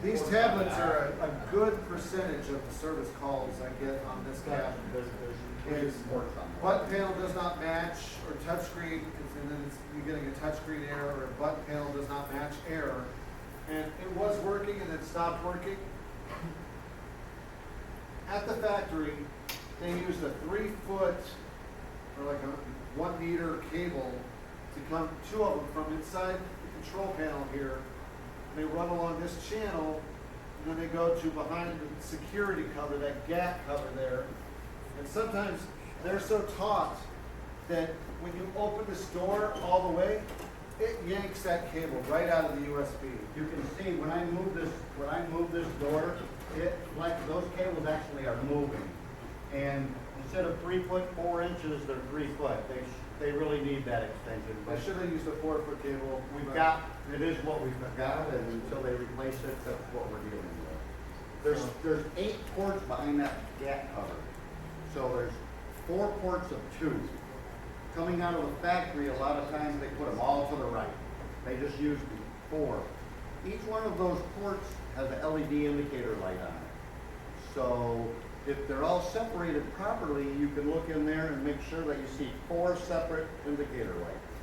These tablets are a good percentage of the service calls I get on this cabinet. Is button panel does not match, or touchscreen, and then you're getting a touchscreen error, or a button panel does not match error. And it was working and it stopped working. At the factory, they used a 3-foot, or like a 1 meter cable to come, 2 of them from inside the control panel here. They run along this channel, and then they go to behind the security cover, that gap cover there. And sometimes they're so taut that when you open this door all the way, it yanks that cable right out of the USB. You can see when I move this door, like those cables actually are moving. And instead of 3 foot 4 inches, they're 3 foot. They really need that extension. I should have used a 4-foot cable. It is what we've got, and until they replace it, that's what we're dealing with. There's 8 ports behind that gap cover. So there's 4 ports of 2. Coming out of the factory, a lot of times they put them all to the right. They just use 4. Each one of those ports has an LED indicator light on it. So if they're all separated properly, you can look in there and make sure that you see 4 separate indicator lights.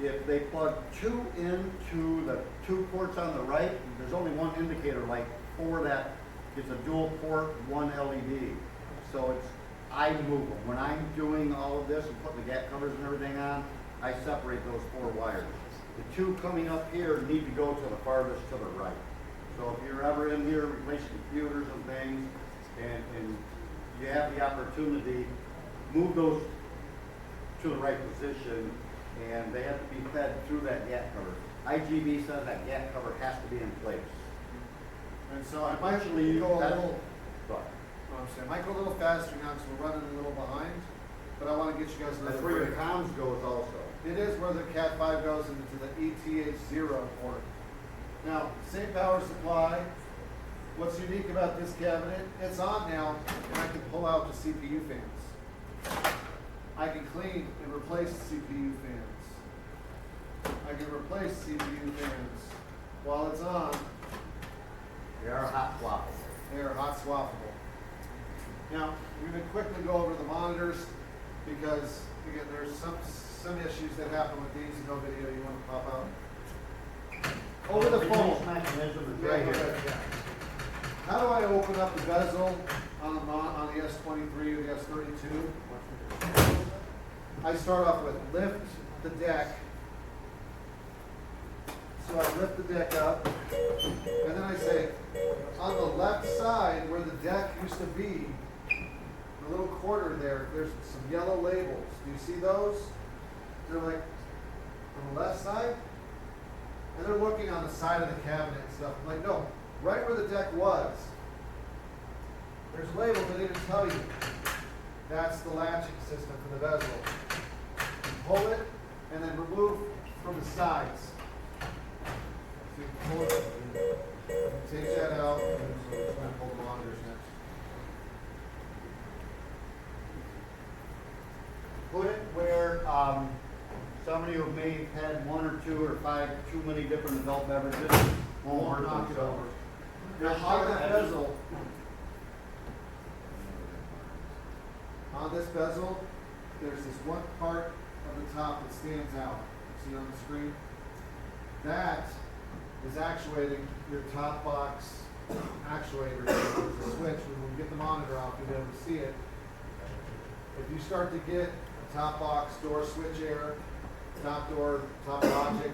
If they plug 2 into the 2 ports on the right, there's only 1 indicator light for that. It's a dual port, 1 LED. So I move them. When I'm doing all of this and putting the gap covers and everything on, I separate those 4 wires. The 2 coming up here need to go to the farthest to the right. So if you're ever in here replacing computers and things, and you have the opportunity, move those to the right position, and they have to be fed through that gap cover. IGB says that gap cover has to be in place. And so I might go a little, Sorry. I might go a little faster now because we're running a little behind, but I want to get you guys another That's where your break. comms goes also. It is where the Cat 5 goes into the ETH0 port. Now, same power supply. What's unique about this cabinet, it's on now, and I can pull out the CPU fans. I can clean and replace CPU fans. I can replace CPU fans while it's on. They are hot swappable. They are hot swappable. Now, we're going to quickly go over the monitors because, again, there's some issues that happen with these. No video you want to pop out. Over the phone. Release mechanism is right here. How do I open up the bezel on the S23 or the S32? I start off with lift the deck. So I lift the deck up, and then I say, on the left side where the deck used to be, the little quarter there, there's some yellow labels. Do you see those? They're like on the left side, and they're looking on the side of the cabinet and stuff. I'm like, no, right where the deck was, there's labels that even tell you that's the latching system for the bezel. You pull it, and then remove from the sides. So you pull it, take that out, and we're going to pull the monitors next. Put it where some of you may have had 1 or 2 or 5 too many different adult beverages. Won't hurt Knock it themselves. over. Now on that bezel, on this bezel, there's this one part of the top that stands out. See on the screen? That is actuating your top box actuator. There's a switch. When we get the monitor off, you'll be able to see it. If you start to get a top box door switch error, top door, top logic,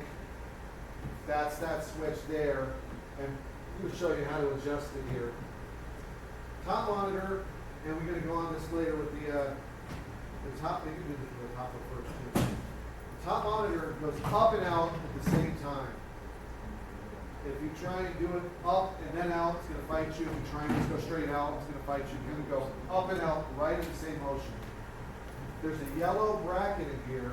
that's that switch there, and we'll show you how to adjust it here. Top monitor, and we're going to go on this later with the top. Maybe we can do the top one first. Too. The top monitor goes up and out at the same time. If you try and do it up and then out, it's gonna fight you. If you try and just go straight out, it's gonna fight you. You're gonna go up and out right in the same motion. There's a yellow bracket in here,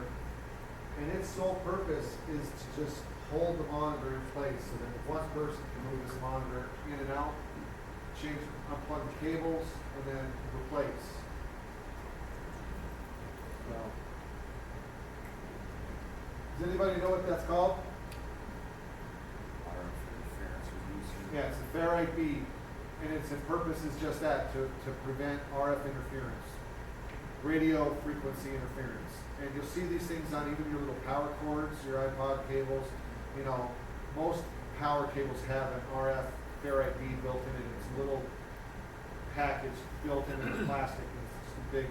and its sole purpose is to just hold the monitor in place so that if one person can move this monitor in and out, change, unplug the cables, and then replace. So, does anybody know what that's called? Yeah, it's a ferrite bead, and its purpose is just that, to prevent RF interference, radio frequency interference. And you'll see these things on even your little power cords, your iPod cables. You know, most power cables have an RF ferrite bead built in it. It's a little package built into the plastic. It's just a big,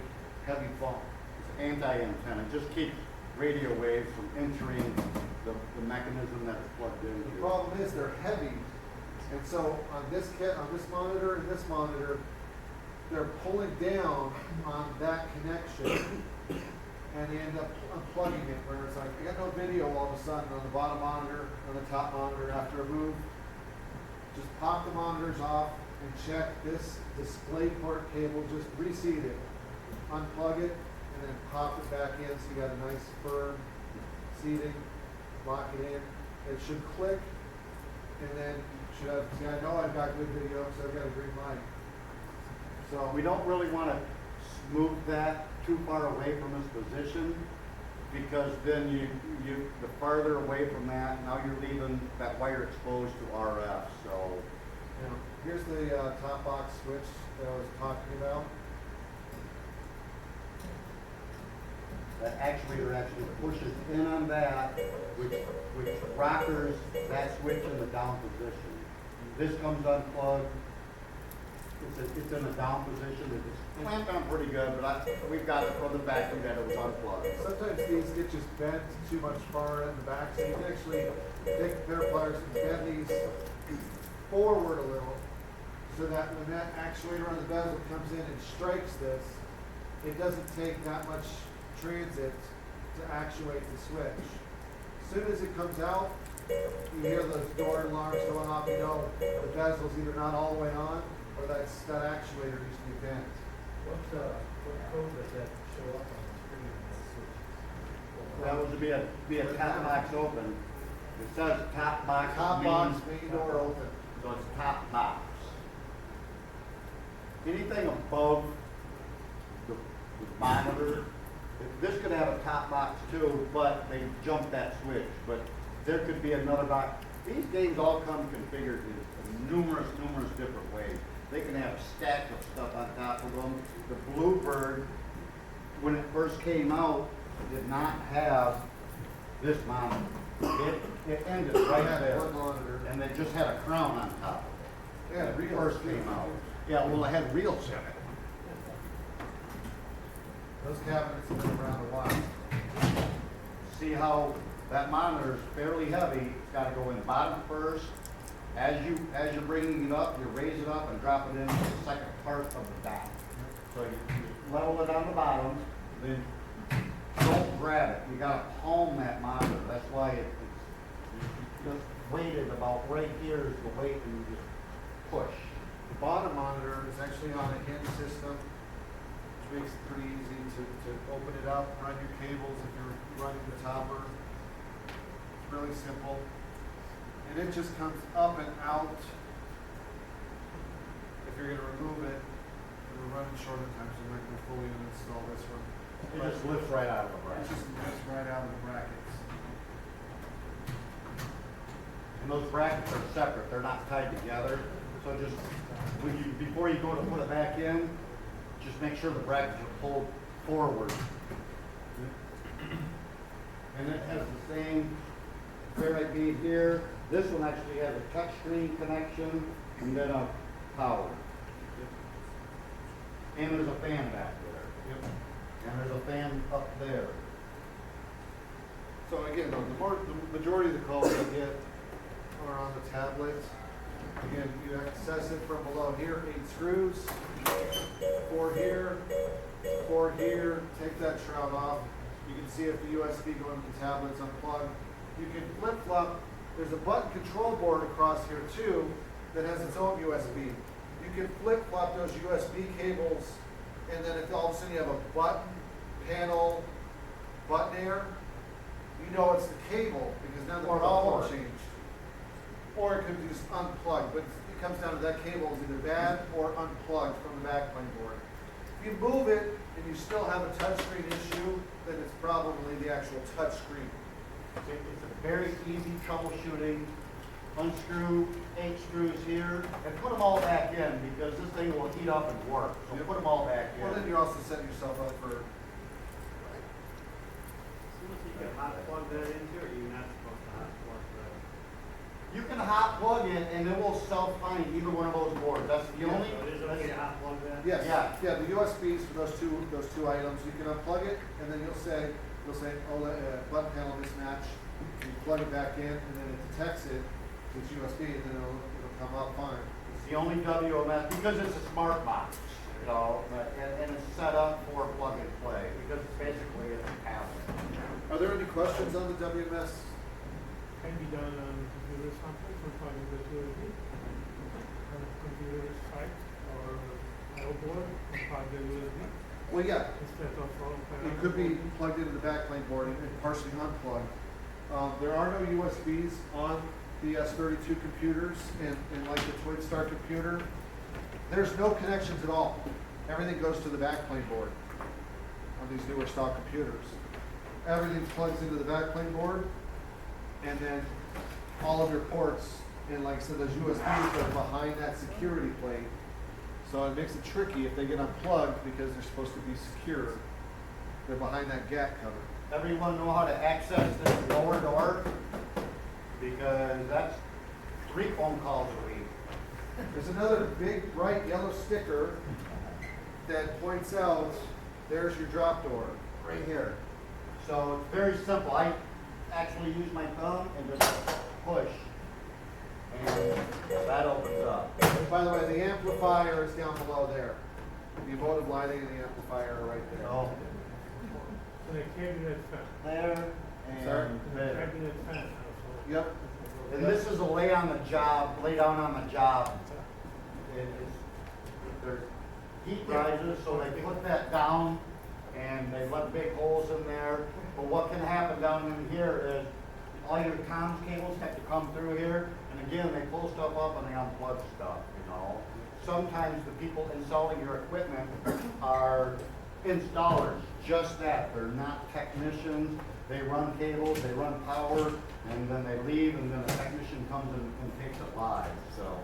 heavy foam. It's anti-antenna, it just keeps radio waves from entering the mechanism that it's plugged into. The problem is they're heavy, and so on this kit, on this monitor and this monitor, they're pulling down on that connection, and they end up unplugging it, where it's like, I got no video all of a sudden on the bottom monitor, on the top monitor after a move. Just pop the monitors off and check this display port cable, just reseat it, unplug it, and then pop it back in so you got a nice firm seating, lock it in. It should click, and then you should have, see, I know I've got good video, so I've got a green light. So We don't really want to move that too far away from its position, because then the farther away from that, now you're leaving that wire exposed to RF, so. now, here's the top box switch that I was talking about. That actuator actually pushes in on that, which rockers that switch in the down position. This comes unplugged. It's in a down position. It's clamped on pretty good, but we've got it from the vacuum that it was unplugged. Sometimes these get just bent too much far in the back, so you can actually take a pair of pliers and bend these forward a little, so that when that actuator on the bezel comes in and strikes this, it doesn't take that much transit to actuate the switch. As soon as it comes out, you hear those door alarms going off, you know the bezel's either not all the way on, or that actuator needs to be bent. What code does that show up on the screen when it switches? That would be a top box open. It says top box. Top box, main door open. So it's top box. Anything above the monitor, this could have a top box too, but they jumped that switch. But there could be another box. These games all come configured in numerous different ways. They can have stacks of stuff on top of them. The Bluebird, when it first came out, did not have this monitor. It ended right there. One monitor. And they just had a crown on top of it. Yeah, When it reels. first came out. Yeah, well, it had reels in it. Those cabinets have been around a while. See how that monitor is fairly heavy. It's got to go in bottom first. As you're bringing it up, you raise it up and drop it into the second part of the back. So you level it on the bottom, then don't grab it. You got to palm that monitor. That's why it's just weighted about right here is the weight, and you just push. The bottom monitor is actually on a hinge system, which makes it pretty easy to open it up, run your cables if you're running the topper. It's really simple. And it just comes up and out. If you're going to remove it, we're running short on time, so we might fully uninstall this one. It just lifts right out of the It bracket. just lifts right out of the brackets. And those brackets are separate. They're not tied together. So just before you go to put it back in, just make sure the brackets are pulled forward. And it has the same ferrite bead here. This one actually has a touchscreen connection and then a power. And there's a fan back there. Yep. And there's a fan up there. So again, the majority of the calls I get are on the tablet. Again, you access it from below here, 8 screws, 4 here, 4 here. Take that shroud off. You can see if the USB going to the tablet's unplugged. You can flip-flop. There's a button control board across here too that has its own USB. You can flip-flop those USB cables, and then if all of a sudden you have a button, panel, button air, you know it's the cable because now the power changed. Or it could be just unplugged, but it comes down to that cable is either bad or unplugged from the backplane board. If you move it and you still have a touchscreen issue, then it's probably the actual touchscreen. It's a very easy troubleshooting. Unscrew 8 screws here and put them all back in because this thing will heat up and work. So put them all back in. Well, then you're also setting yourself up for. You can hot plug that into, or you're not supposed to hot plug that? You can hot plug it and it will self-find either one of those boards. That's the Yeah. only. So it is okay to hot plug that? Yes. Yeah. Yeah. The USBs for those two items, you can unplug it, and then you'll say, oh, button panel mismatch. You plug it back in, and then it detects it. It's USB, and then it'll come up fine. It's the only WMS because it's a smart box, you know, and it's set up for plug and play because it's basically a tablet. Are there any questions on the WMS? Can be done on computer something for plugging the USB on a computer site or board and plug the USB Well, yeah. instead of all It could be plugged into the backplane board and partially unplugged. There are no USBs on the S32 computers and like the Twin Star computer. There's no connections at all. Everything goes to the backplane board on these newer stock computers. Everything plugs into the backplane board, and then all of your ports, and like I said, those USBs are behind that security plate. So it makes it tricky if they get unplugged because they're supposed to be secure. They're behind that GAT cover. Everyone know how to access this lower door? Because that's 3 phone calls a week. There's another big bright yellow sticker that points out there's your drop door. Right here. So it's very simple. I actually use my thumb and just push. And that opens up. And by the way, the amplifier is down below there. The emotive lighting and the amplifier are right there. So So the cabinet fan. there Sorry? and The there. cabinet fan also. Yep. And this is a lay down on the job. It is, there's heat rises, so they put that down and they let big holes in there. But what can happen down in here is all your comms cables have to come through here. And again, they pull stuff up and they unplug stuff, you know. Sometimes the people installing your equipment are installers, just that. They're not technicians. They run cables, they run power, and then they leave, and then a technician comes and takes it live, so.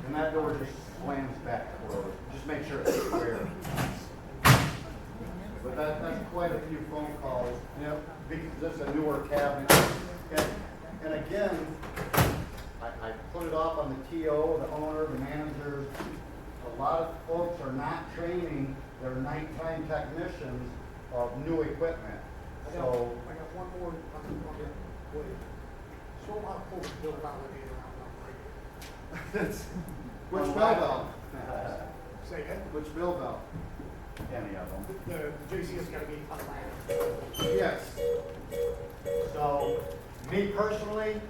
And that door just slams back closed. Just make sure it's square. But that's quite a few phone calls. Yep. Because this is a newer cabinet. And again, I put it off on the TO, the owner, the managers. A lot of folks are not training their nighttime technicians of new equipment. So, I got one more on the way. So a lot of folks build validator around right Which Oh, bell wow. valve? Say again? Which bell valve? any of them. The JC's gotta be unlocked. Yes. So, me personally,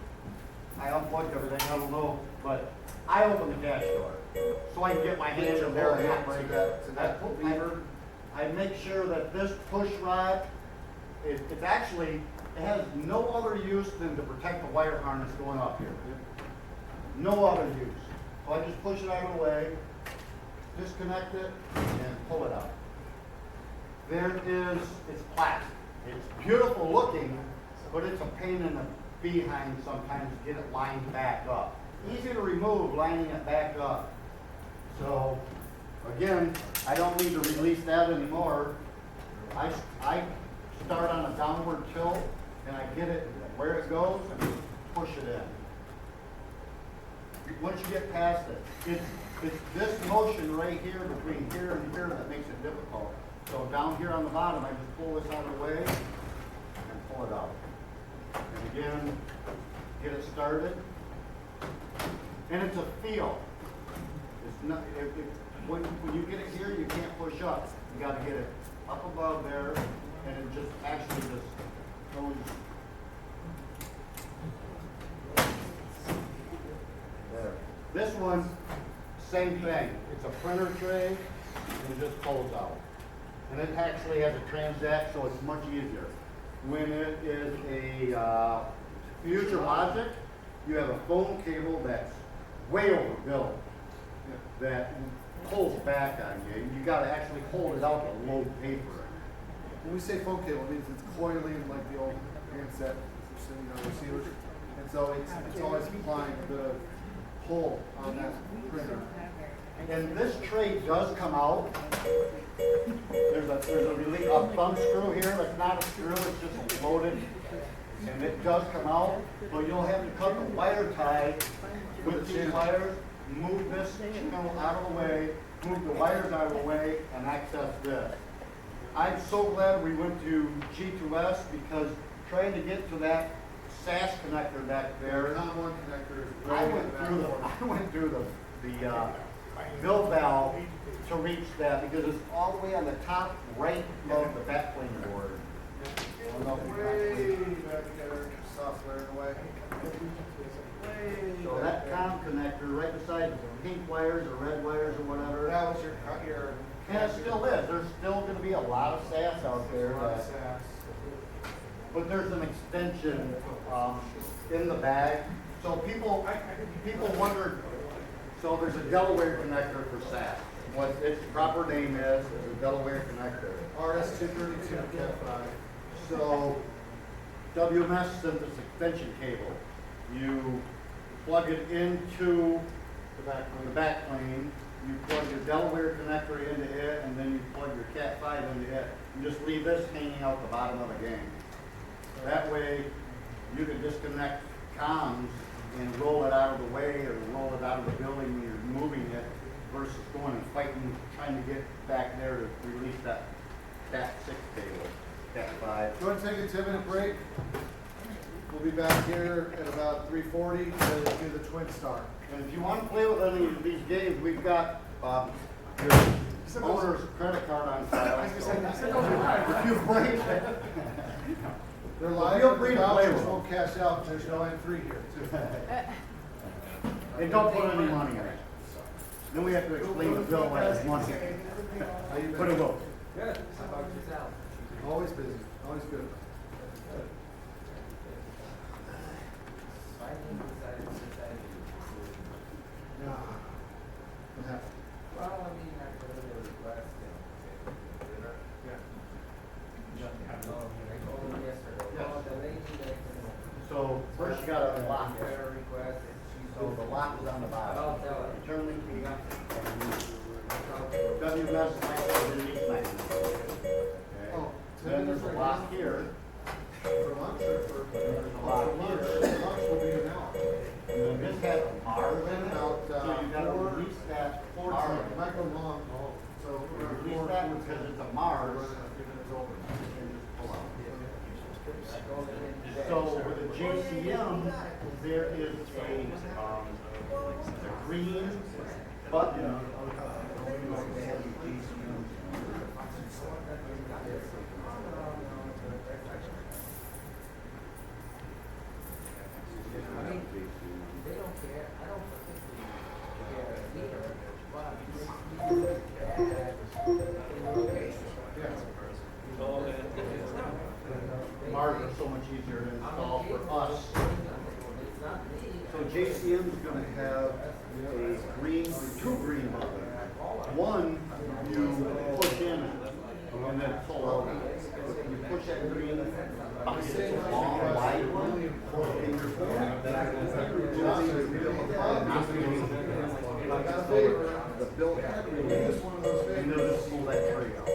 I unplugged everything, I don't know, but I open the dash door. So I can get my hand in there and not break it. To that lever. I make sure that this push rod, it's actually, it has no other use than to protect the wire harness going up here. No other use. So I just push it out of the way, disconnect it, and pull it out. There it is, it's plastic. It's beautiful looking, but it's a pain in the behind sometimes to get it lined back up. Easy to remove, lining it back up. So, again, I don't need to release that anymore. I start on a downward tilt, and I get it where it goes, and push it in. Once you get past it, it's this motion right here between here and here that makes it difficult. So down here on the bottom, I just pull this out of the way and pull it out. And again, get it started. And it's a feel. It's not, when you get it here, you can't push up. You gotta get it up above there, and it just actually just goes. There. This one, same thing. It's a printer tray, and it just pulls out. And it actually has a transact, so it's much easier. When it is a future logic, you have a phone cable that's way overbuilt that pulls back on you. You gotta actually hold it out to load paper. When we say phone cable, it means it's coiling like the old handset sitting on receivers. And so it's always applying the pull on that printer. And this tray does come out. There's a thumb screw here that's not a screw, it's just loaded. And it does come out, but you'll have to cut the wire tie with these wires, move this channel out of the way, move the wires out of the way, and access this. I'm so glad we went to G2S because trying to get to that SAS connector back there, One connector is I really went through the bill valve to reach that because it's all the way on the top right of the backplane board. way back there, software in the way. So that COM connector right beside the pink wires or red wires or whatever, That was your and it still is. There's still going to be a lot of SAS out there. But there's an extension in the bag. So people wondered, so there's a Delaware connector for SAS. What its proper name is a Delaware connector. RS-232 Cat5. So WMS sent this extension cable. You plug it into the back plane, you plug your Delaware connector into it, and then you plug your Cat5 into it. And just leave this hanging out the bottom of the gang. That way, you can disconnect comms and roll it out of the way or roll it out of the building when you're moving it versus going and fighting, trying to get back there to release that Cat6 cable, Cat5. Go ahead and take a 10-minute break. We'll be back here at about 3:40 to do the Twin Star. And if you want to play with any of these games, we've got your owner's credit card on file. If you break it, They're live, feel but free the to play vouchers with them. won't cash out. There's no N3 here, too. and don't put any money in it. Then we have to explain the bill as money. But it will. Good. How about yourself? Always busy, always good. Finally decided Yeah. What happened? well, I mean, I put in a request and dinner. Yeah. I told him yesterday, Yes. oh, the lady that, So first you got to lock it. her request and she So the lock is on the bottom. I'll tell her. You turn the key up. I'll tell her. WMS might be underneath my Okay. Oh, Then there's a lock here. For lunch or for? There's a lock Lunch, here. lunch will be an hour. And then this has a Mars in it. About, So you got to release that Mars. It might go long, so You around release 4, that 4:10. because it's a Mars. And just pull out. So with the JCM, there is a green button. They don't care, I don't particularly care either, but Mars is so much easier to install for us. it's not me. So JCM is going to have a green, two green buttons. One you push in and then pull out. If you push that green button, it's a long, wide one, in your phone. I got a favor, the bill had to be just one of those And favors. they'll just pull that tree out.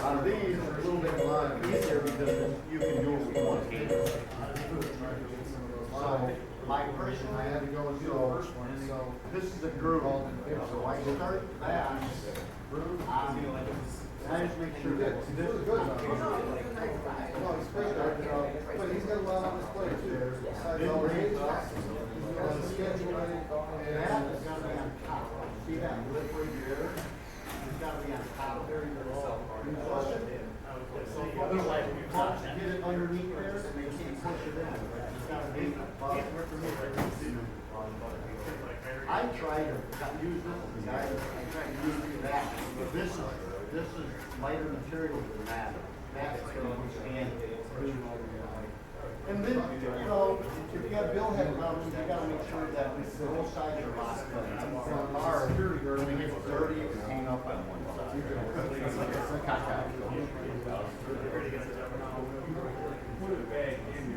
On these, it's a little bit easier because you can do it with one hand. So, my person, I had to go and do the first one, so. this is a groove. So I start that. I just make sure that He's this really is good. on camera. No, he's great, but he's got a lot on his plate too. Besides all the he's on the schedule, That is gonna be on top. see that lip right there? It's gotta be on top there, you know. You push it. Otherwise, you push, get it underneath there, and they can't push it in. It's gotta be above. I tried to use this, guys, I tried to use that, but this is lighter material than that. That's gonna withstand. And then, you know, if you got bill head mounts, you gotta make sure that both sides are locked up. On ours, when it gets dirty, it can hang up on one side. Put it back in and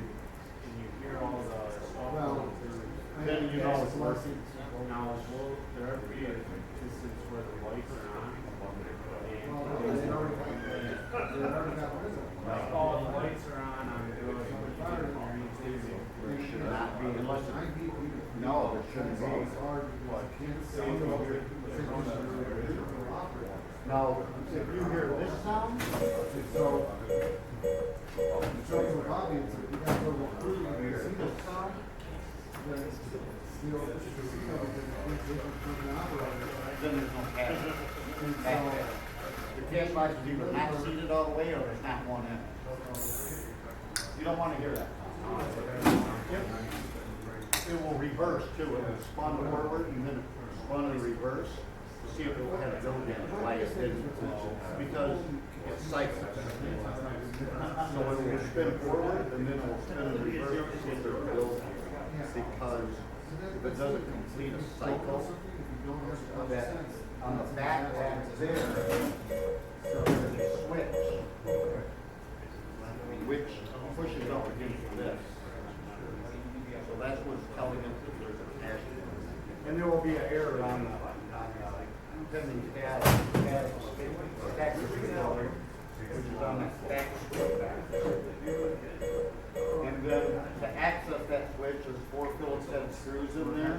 you hear all the stuff. Then you know it's working. Now, will there ever be an instance where the lights are on? Like, all the lights are on, I'm good. There should not be, unless it, no, there shouldn't be. Now, if you hear this sound, so, hear this sound, then there's no cash. The cash box is either not seated all the way or there's not one in it. You don't want to hear that. It will reverse too. It will spun forward and then it spun in reverse to see if it had a build in why it didn't. Because it cycles. So it will spin forward and then it will spin in reverse to see if there's a build here. Because if it doesn't complete a cycle, that on the back that's there, so there's a switch which pushes up against this. So that's what's telling us that there's a cash. And there will be an error on pending status, which is on that stack switch back. And then to access that switch, there's 4 Phillips head screws in there.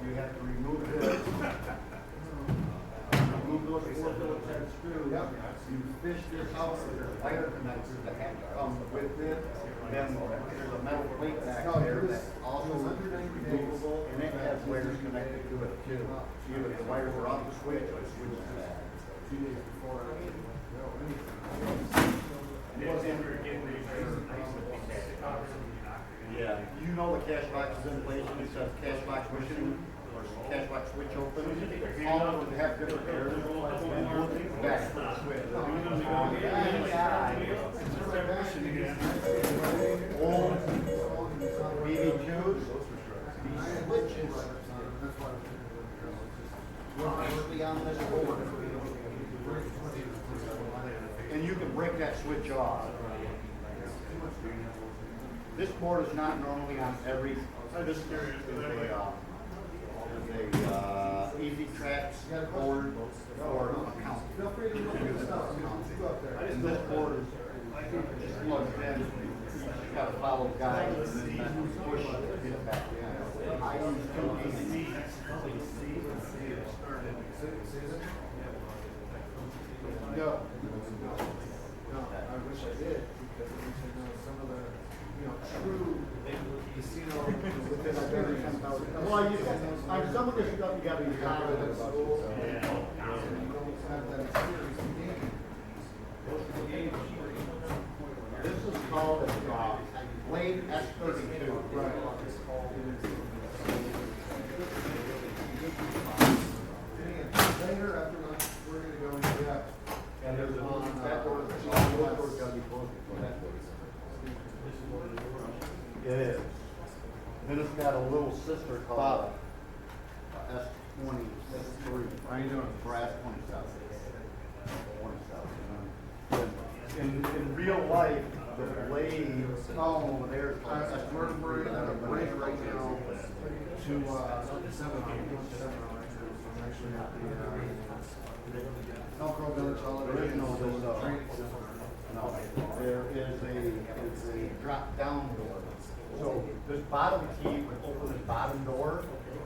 You have to remove this. Remove those 4 Phillips head screws. You fish this out with your wire connectors that have to come with it. Then there's a metal plate back there that also is removable, and it has wires connected to it too. Either the wires are off the switch or the switch is back. 2 days before yeah, you know the cash box is in place and it says cash box pushing or cash box switch open. All of them have different errors. Back to the switch. Old BB2s, these switches were actually on this board. And you can break that switch off. This board is not normally on every. This is a easy tracks board for account. And this board is just plugged in. You got to follow guides and then push to get it back in. I use 2 No, I wish I did, because I wish I know some of the, true casino within our very 10,000. Well, on some of this stuff you got to be confident about. You don't have that experience in gaming. This is called a Blade S32. Right. Later, after lunch, we're gonna go into depth. And there's that door, that door's got to be closed before that door. It is. Then it's got a little sister called S20, S3. How you doing? For S27. In real life, the blade over there is called S23. We're at a break right now to 7. I'm actually at the Elk Grove Village Holiday. There is no training center. No, there is a drop down door. So this bottom key would open the bottom door,